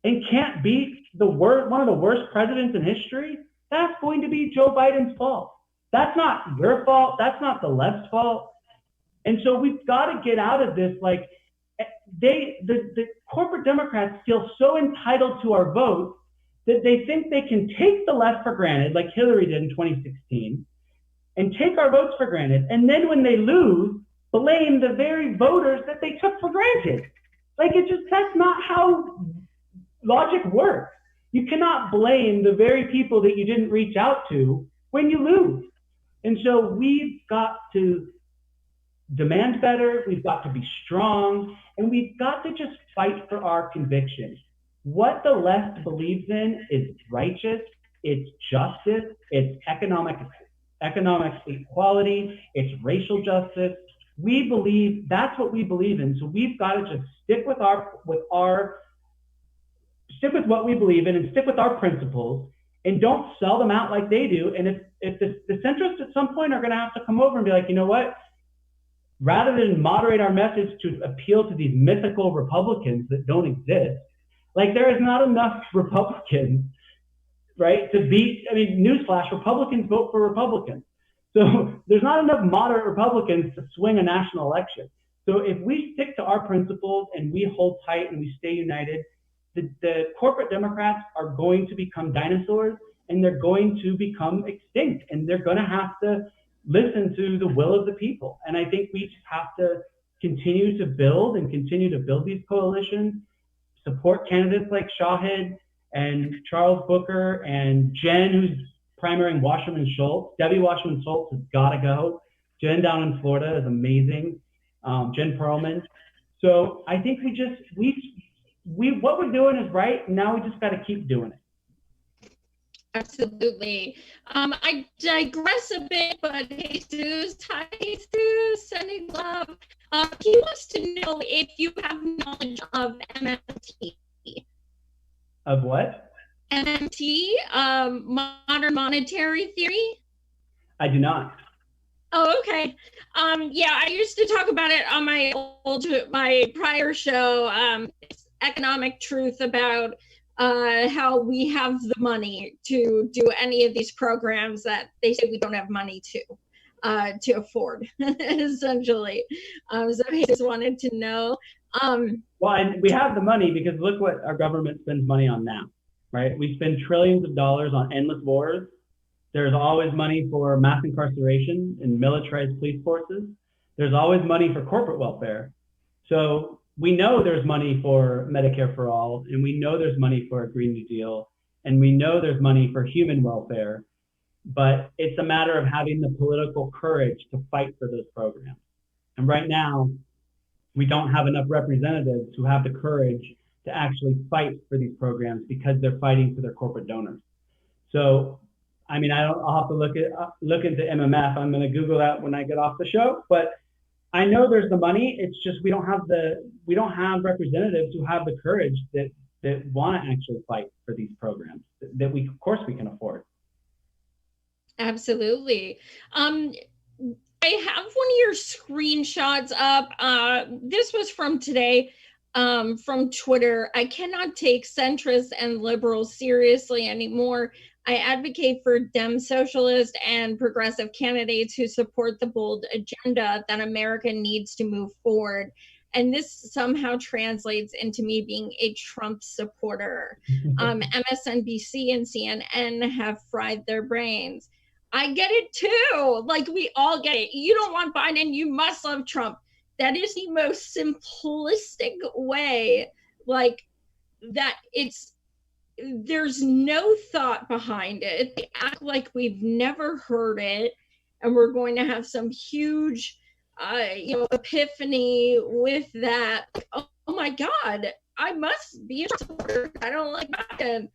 and can't beat one of the worst presidents in history, that's going to be Joe Biden's fault. That's not your fault. That's not the left's fault. And so we've got to get out of this. Like the corporate Democrats feel so entitled to our vote that they think they can take the left for granted, like Hillary did in 2016, and take our votes for granted. And then when they lose, blame the very voters that they took for granted. Like that's not how logic works. You cannot blame the very people that you didn't reach out to when you lose. And so we've got to demand better, we've got to be strong, and we've got to just fight for our convictions. What the left believes in is righteous, it's justice, it's economic equality, it's racial justice. We believe that's what we believe in. So we've got to just stick with what we believe in and stick with our principles and don't sell them out like they do. And if the centrists at some point are going to have to come over and be like, you know what, rather than moderate our message to appeal to these mythical Republicans that don't exist, like there is not enough Republicans, right, to beat, I mean, newsflash, Republicans vote for Republicans. So there's not enough moderate Republicans to swing a national election. So if we stick to our principles and we hold tight and we stay united, the corporate Democrats are going to become dinosaurs and they're going to become extinct and they're going to have to listen to the will of the people. And I think we just have to continue to build these coalitions, support candidates like Shahid and Charles Booker and Jen, who's primarying Wasserman Schultz. Debbie Wasserman Schultz has got to go. Jen down in Florida is amazing. Jen Perlman. So I think what we're doing is right. And now we just got to keep doing it. Absolutely. I digress a bit, but Jesus, hi Jesus, sending love. He wants to know if you have knowledge of MMT. Of what? MMT, modern monetary theory. I do not. Oh, okay. Yeah, I used to talk about it on my prior show, Economic Truth, about how we have the money to do any of these programs that they say we don't have money to afford, essentially. So I just wanted to know. Well, and we have the money because look what our government spends money on now, right? We spend trillions of dollars on endless wars. There's always money for mass incarceration and militarized police forces. There's always money for corporate welfare. So we know there's money for Medicare for all, and we know there's money for a Green New Deal, and we know there's money for human welfare, but it's a matter of having the political courage to fight for those programs. And right now, we don't have enough representatives who have the courage to actually fight for these programs because they're fighting for their corporate donors. So, I mean, I'll have to look into MMF. I'm going to Google that when I get off the show. But I know there's the money. It's just we don't have representatives who have the courage that want to actually fight for these programs that we of course we can afford. Absolutely. I have one of your screenshots up. This was from today, from Twitter. I cannot take centrists and liberals seriously anymore. I advocate for Dem socialist and progressive candidates who support the bold agenda that America needs to move forward. And this somehow translates into me being a Trump supporter. MSNBC and CNN have fried their brains. I get it too. Like, we all get it. You don't want Biden, you must love Trump. That is the most simplistic way, like, that there's no thought behind it. They act like we've never heard it, and we're going to have some huge, epiphany with that. Oh my God, I must be a supporter. I don't like Biden.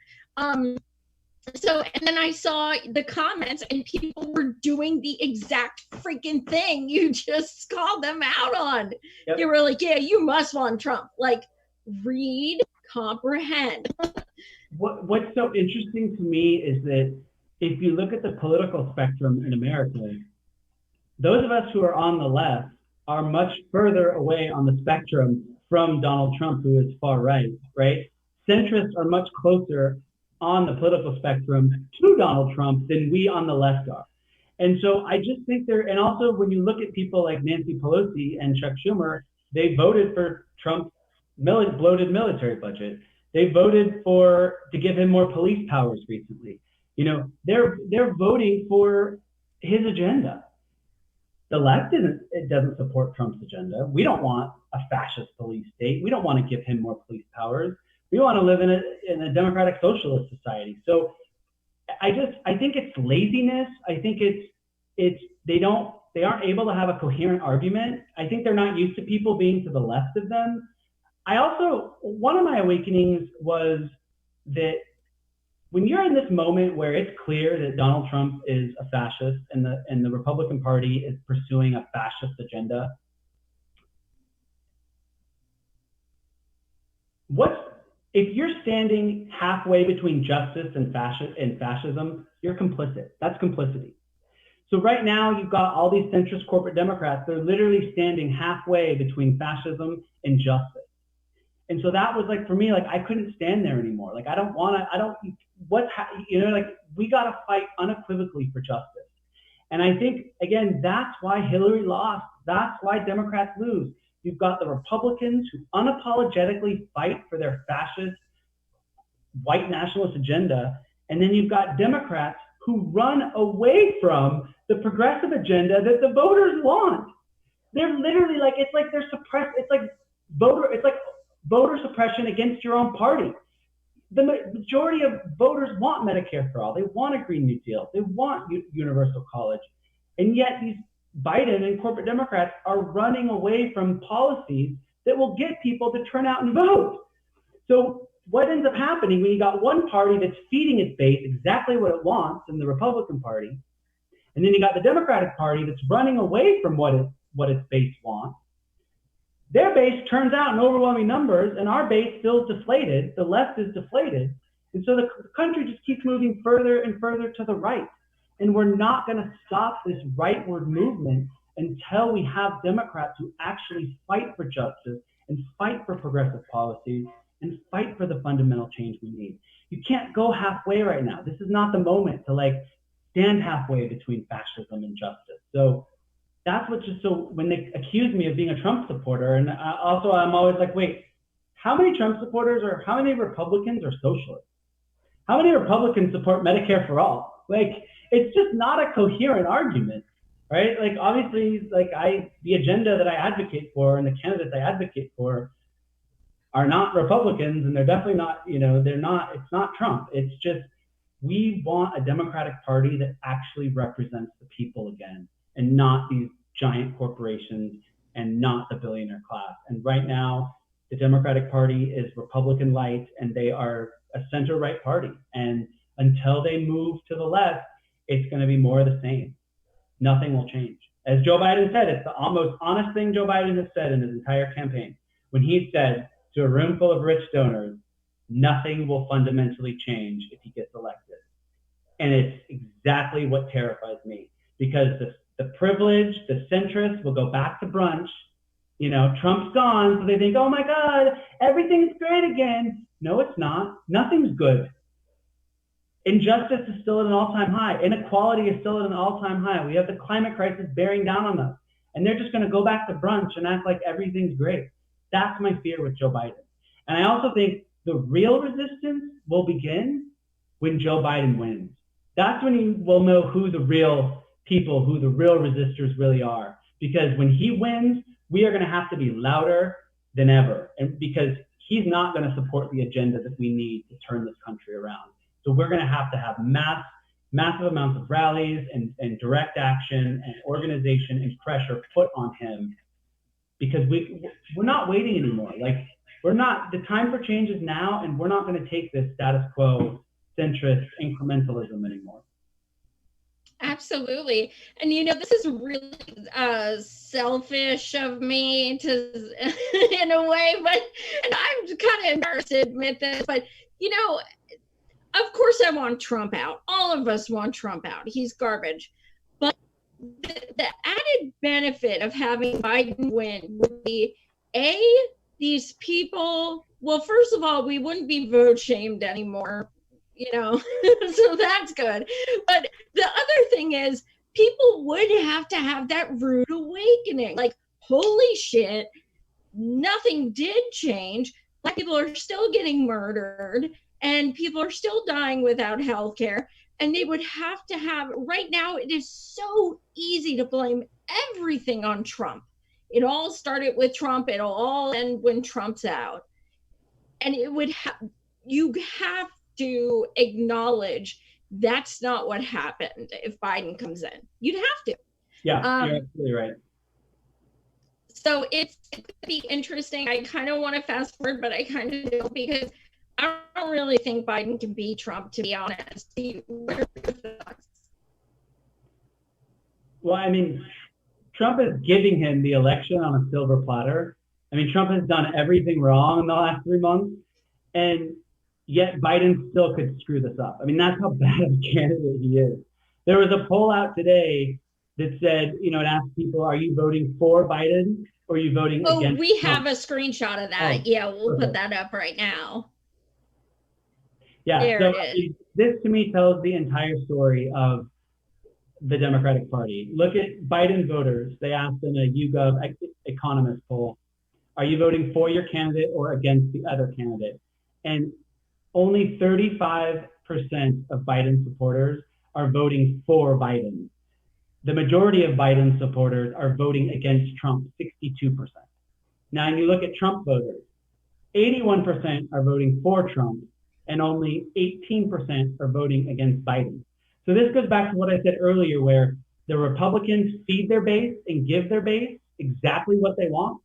So, and then I saw the comments, and people were doing the exact freaking thing you just called them out on. Yep. They were like, yeah, you must want Trump. Like, read, comprehend. What's so interesting to me is that if you look at the political spectrum in America, those of us who are on the left are much further away on the spectrum from Donald Trump, who is far right, right? Centrists are much closer on the political spectrum to Donald Trump than we on the left are. And so I just think and also when you look at people like Nancy Pelosi and Chuck Schumer, they voted for Trump's bloated military budget. They voted to give him more police powers recently. You know, they're voting for his agenda. The left doesn't support Trump's agenda. We don't want a fascist police state. We don't want to give him more police powers. We want to live in a democratic socialist society. So I think it's laziness. I think they aren't able to have a coherent argument. I think they're not used to people being to the left of them. One of my awakenings was that when you're in this moment where it's clear that Donald Trump is a fascist and the Republican Party is pursuing a fascist agenda, if you're standing halfway between justice and fascism, you're complicit. That's complicity. So right now you've got all these centrist corporate Democrats. They're literally standing halfway between fascism and justice. And so that was like, for me, like I couldn't stand there anymore. Like we got to fight unequivocally for justice. And I think, again, that's why Hillary lost. That's why Democrats lose. You've got the Republicans who unapologetically fight for their fascist, white nationalist agenda. And then you've got Democrats who run away from the progressive agenda that the voters want. They're literally like, it's like they're suppressed. It's like voter suppression against your own party. The majority of voters want Medicare for all. They want a Green New Deal. They want universal college. And yet these Biden and corporate Democrats are running away from policies that will get people to turn out and vote. So what ends up happening when you got one party that's feeding its base exactly what it wants in the Republican Party, and then you got the Democratic Party that's running away from what its base wants, their base turns out in overwhelming numbers, and our base feels deflated. The left is deflated. And so the country just keeps moving further and further to the right. And we're not going to stop this rightward movement until we have Democrats who actually fight for justice and fight for progressive policies and fight for the fundamental change we need. You can't go halfway right now. This is not the moment to stand halfway between fascism and justice. So that's what's just so, when they accuse me of being a Trump supporter, and I'm always like, wait, how many Trump supporters or how many Republicans are socialists? How many Republicans support Medicare for all? It's just not a coherent argument, right? Obviously, the agenda that I advocate for and the candidates I advocate for are not Republicans, and they're definitely not, they're not, it's not Trump. It's just, we want a Democratic Party that actually represents the people again, and not these giant corporations and not the billionaire class. And right now, the Democratic Party is Republican light, and they are a center right party. And until they move to the left, it's going to be more of the same. Nothing will change. As Joe Biden said, it's the most honest thing Joe Biden has said in his entire campaign. When he said to a room full of rich donors, nothing will fundamentally change if he gets elected. And it's exactly what terrifies me, because the privileged, the centrists will go back to brunch. Trump's gone, so they think, oh my God, everything's great again. No, it's not. Nothing's good. Injustice is still at an all-time high. Inequality is still at an all-time high. We have the climate crisis bearing down on us. And they're just going to go back to brunch and act like everything's great. That's my fear with Joe Biden. And I also think the real resistance will begin when Joe Biden wins. That's when you will know who the real people, who the real resistors really are. Because when he wins, we are going to have to be louder than ever. And because he's not going to support the agenda that we need to turn this country around. So we're going to have massive amounts of rallies and direct action and organization and pressure put on him, because we're not waiting anymore. Like, the time for change is now, and we're not going to take this status quo centrist incrementalism anymore. Absolutely. And this is really selfish of me to in a way, and I'm kind of embarrassed to admit this, but of course I want Trump out. All of us want Trump out. He's garbage. But the added benefit of having Biden win would be, these people, well, first of all, we wouldn't be vote shamed anymore, so that's good. But the other thing is, people would have to have that rude awakening. Like, holy shit, nothing did change. Black people are still getting murdered, and people are still dying without health care. And they would have to have, right now, it is so easy to blame everything on Trump. It all started with Trump. It'll all end when Trump's out. And you have to acknowledge that's not what happened if Biden comes in. You'd have to. Yeah, you're absolutely right. So it's going to be interesting. I kind of want to fast forward, but I kind of don't, because I don't really think Biden can beat Trump, to be honest. What are your thoughts? Well, I mean, Trump is giving him the election on a silver platter. I mean, Trump has done everything wrong in the last 3 months, and yet Biden still could screw this up. I mean, that's how bad of a candidate he is. There was a poll out today that said, it asked people, are you voting for Biden or are you voting against Trump? Oh, we have a screenshot of that. We'll put that up right now. Yeah, so this to me tells the entire story of the Democratic Party. Look at Biden voters. They asked in a YouGov Economist poll, are you voting for your candidate or against the other candidate? And only 35% of Biden supporters are voting for Biden. The majority of Biden supporters are voting against Trump, 62%. Now, when you look at Trump voters, 81% are voting for Trump, and only 18% are voting against Biden. So this goes back to what I said earlier, where the Republicans feed their base and give their base exactly what they want.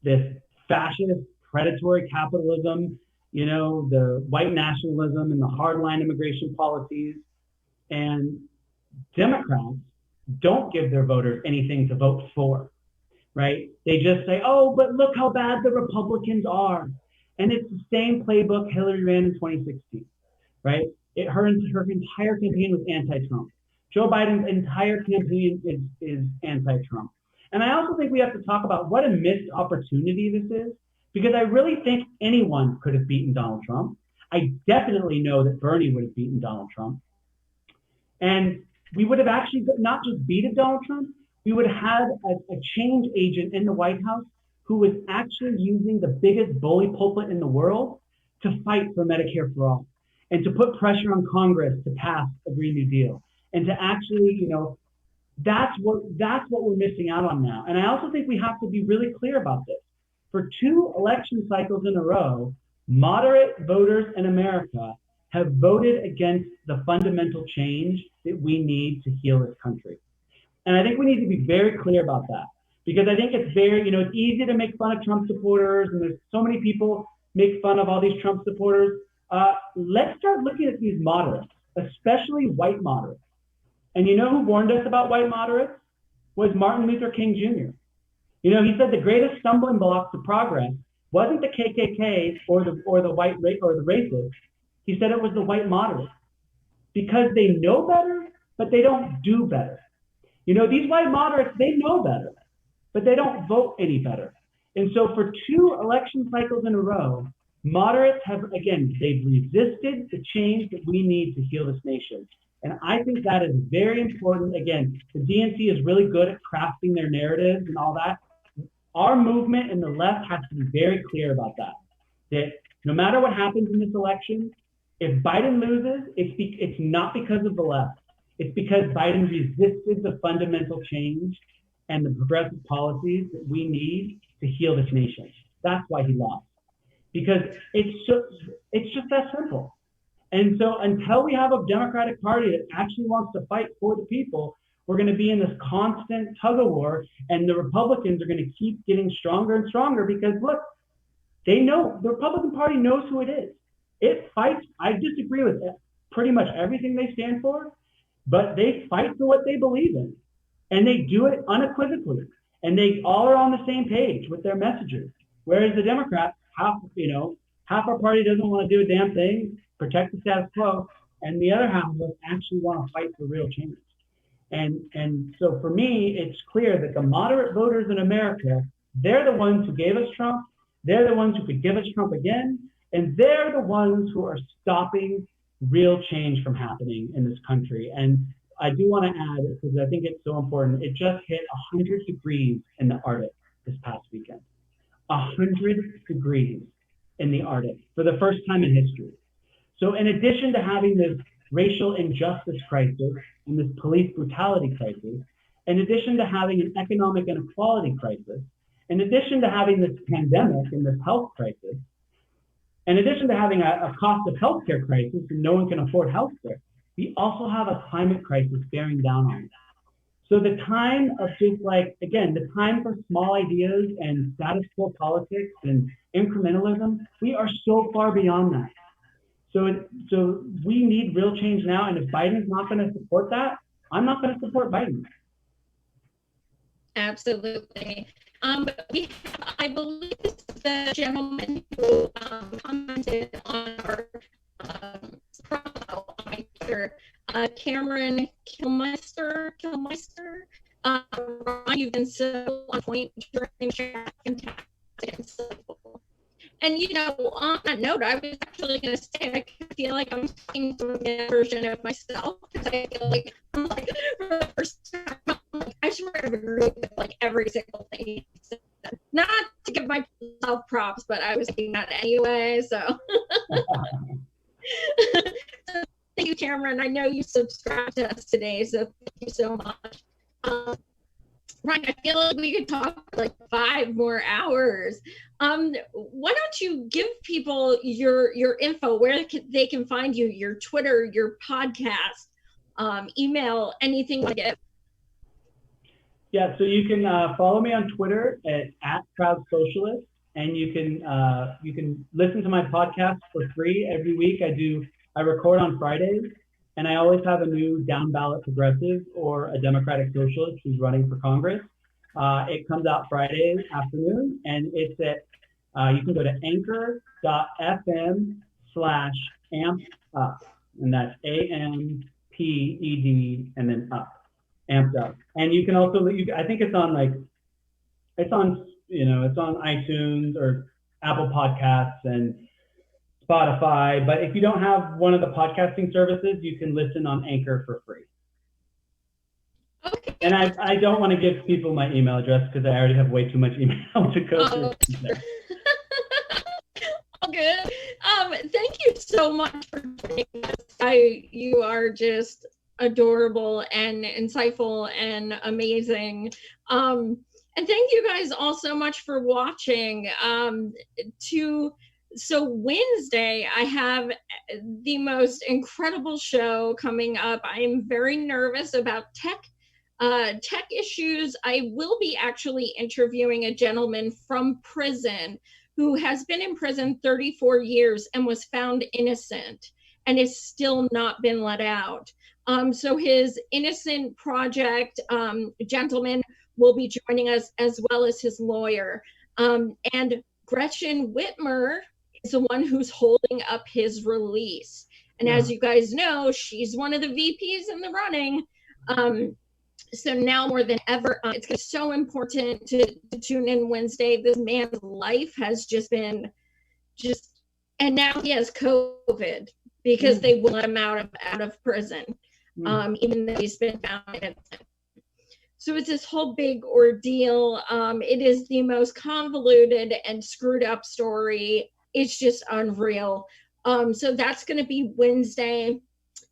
This fascist, predatory capitalism, the white nationalism and the hardline immigration policies. And Democrats don't give their voters anything to vote for, right? They just say, oh, but look how bad the Republicans are. And it's the same playbook Hillary ran in 2016, right? Her entire campaign was anti-Trump. Joe Biden's entire campaign is anti-Trump. And I also think we have to talk about what a missed opportunity this is, because I really think anyone could have beaten Donald Trump. I definitely know that Bernie would have beaten Donald Trump. And we would have actually not just beaten Donald Trump, we would have had a change agent in the White House who was actually using the biggest bully pulpit in the world to fight for Medicare for all, and to put pressure on Congress to pass a Green New Deal, and to actually, that's what we're missing out on now. And I also think we have to be really clear about this. For 2 election cycles in a row, moderate voters in America have voted against the fundamental change that we need to heal this country. And I think we need to be very clear about that, because I think it's very, it's easy to make fun of Trump supporters, and there's so many people make fun of all these Trump supporters. Let's start looking at these moderates, especially white moderates. And you know who warned us about white moderates? Was Martin Luther King Jr. He said the greatest stumbling block to progress wasn't the KKK or the white or the racists. He said it was the white moderates, because they know better, but they don't do better. These white moderates, they know better, but they don't vote any better. And so for 2 election cycles in a row, moderates have, again, they've resisted the change that we need to heal this nation. And I think that is very important. Again, the DNC is really good at crafting their narratives and all that. Our movement in the left has to be very clear about that no matter what happens in this election, if Biden loses, it's not because of the left. It's because Biden resisted the fundamental change and the progressive policies that we need to heal this nation. That's why he lost. Because it's just that simple. And so until we have a Democratic Party that actually wants to fight for the people, we're going to be in this constant tug of war, and the Republicans are going to keep getting stronger and stronger, because look, they know, the Republican Party knows who it is. It fights. I disagree with pretty much everything they stand for, but they fight for what they believe in, and they do it unequivocally, and they all are on the same page with their messages. Whereas the Democrats, half our party doesn't want to do a damn thing, protect the status quo, and the other half of us actually want to fight for real change. And so for me, it's clear that the moderate voters in America, they're the ones who gave us Trump, they're the ones who could give us Trump again, and they're the ones who are stopping real change from happening in this country. And I do want to add, because I think it's so important, it just hit 100 degrees in the Arctic this past weekend. 100 degrees in the Arctic for the first time in history. So in addition to having this racial injustice crisis and this police brutality crisis, in addition to having an economic inequality crisis, in addition to having this pandemic and this health crisis, in addition to having a cost of healthcare crisis and no one can afford healthcare, we also have a climate crisis bearing down on that. So the time of just the time for small ideas and status quo politics and incrementalism, we are so far beyond that. So we need real change now. And if Biden's not going to support that, I'm not going to support Biden. Absolutely. We have, I believe it's the gentleman who commented on our profile on my Twitter, Cameron Kilmeister. Ron, you've been so on point during the chat, fantastic and insightful. And on that note, I was actually going to say, I feel like I'm talking to a version of myself, because I feel like I'm for the first time, I sort of agree with every single thing he said. Not to give myself props, but I was saying that anyway. So, thank you, Cameron. I know you subscribed to us today, so thank you so much. Ryan, I feel like we could talk for 5 more hours. Why don't you give people your info, where they can find you, your Twitter, your podcast, email, anything like it. Yeah, so you can follow me on Twitter at Proud Socialist, and you can listen to my podcast for free every week. I record on Fridays, and I always have a new down ballot progressive or a Democratic socialist who's running for Congress. It comes out Friday afternoon, and it's at you can go to anchor.fm/amped-up, and that's AMPED and then up. Amped Up. And you can also, I think it's on it's on iTunes or Apple Podcasts and Spotify. But if you don't have one of the podcasting services, you can listen on Anchor for free. Okay. And I don't want to give people my email address because I already have way too much email to go through. All good. Thank you so much for joining us. You are just adorable and insightful and amazing. And thank you guys all so much for watching. So Wednesday, I have the most incredible show coming up. I am very nervous about tech issues. I will be actually interviewing a gentleman from prison who has been in prison 34 years and was found innocent and is still not been let out. So his Innocent Project gentleman will be joining us, as well as his lawyer. And Gretchen Whitmer is the one who's holding up his release. And as you guys know, she's one of the VPs in the running. So now more than ever, it's so important to tune in Wednesday. This man's life has just been and now he has COVID because they won't let him out of prison, even though he's been found innocent. So it's this whole big ordeal. It is the most convoluted and screwed up story. It's just unreal. So that's going to be Wednesday.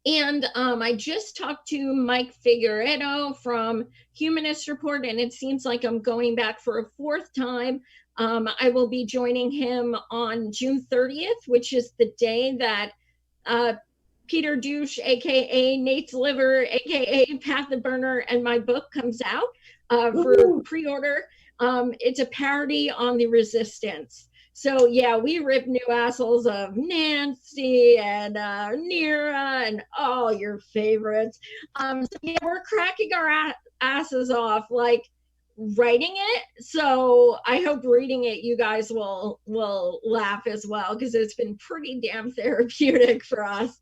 And I just talked to Mike Figueredo from Humanist Report, and it seems like I'm going back for a fourth time. I will be joining him on June 30th, which is the day that Peter Douche, aka Nate's Liver, aka Path the Burner, and my book comes out for pre-order. It's a parody on the resistance. So yeah, we rip new assholes of Nancy and Nira and all your favorites. So yeah, we're cracking our asses off, like writing it. So I hope reading it, you guys will laugh as well, because it's been pretty damn therapeutic for us.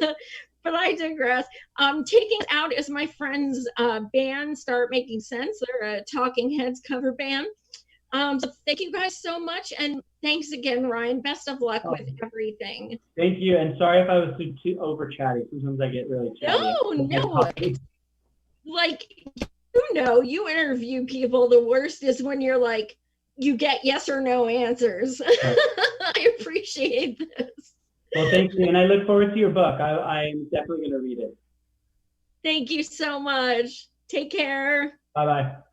But I digress. Taking Out is my friend's band, Start Making Sense. They're a Talking Heads cover band. So thank you guys so much, and thanks again, Ryan. Best of luck with everything. Thank you, and sorry if I was too over chatty. Sometimes I get really chatty. No. Like, you interview people. The worst is when you're like, you get yes or no answers. I appreciate this. Well, thank you, and I look forward to your book. I'm definitely going to read it. Thank you so much. Take care. Bye-bye.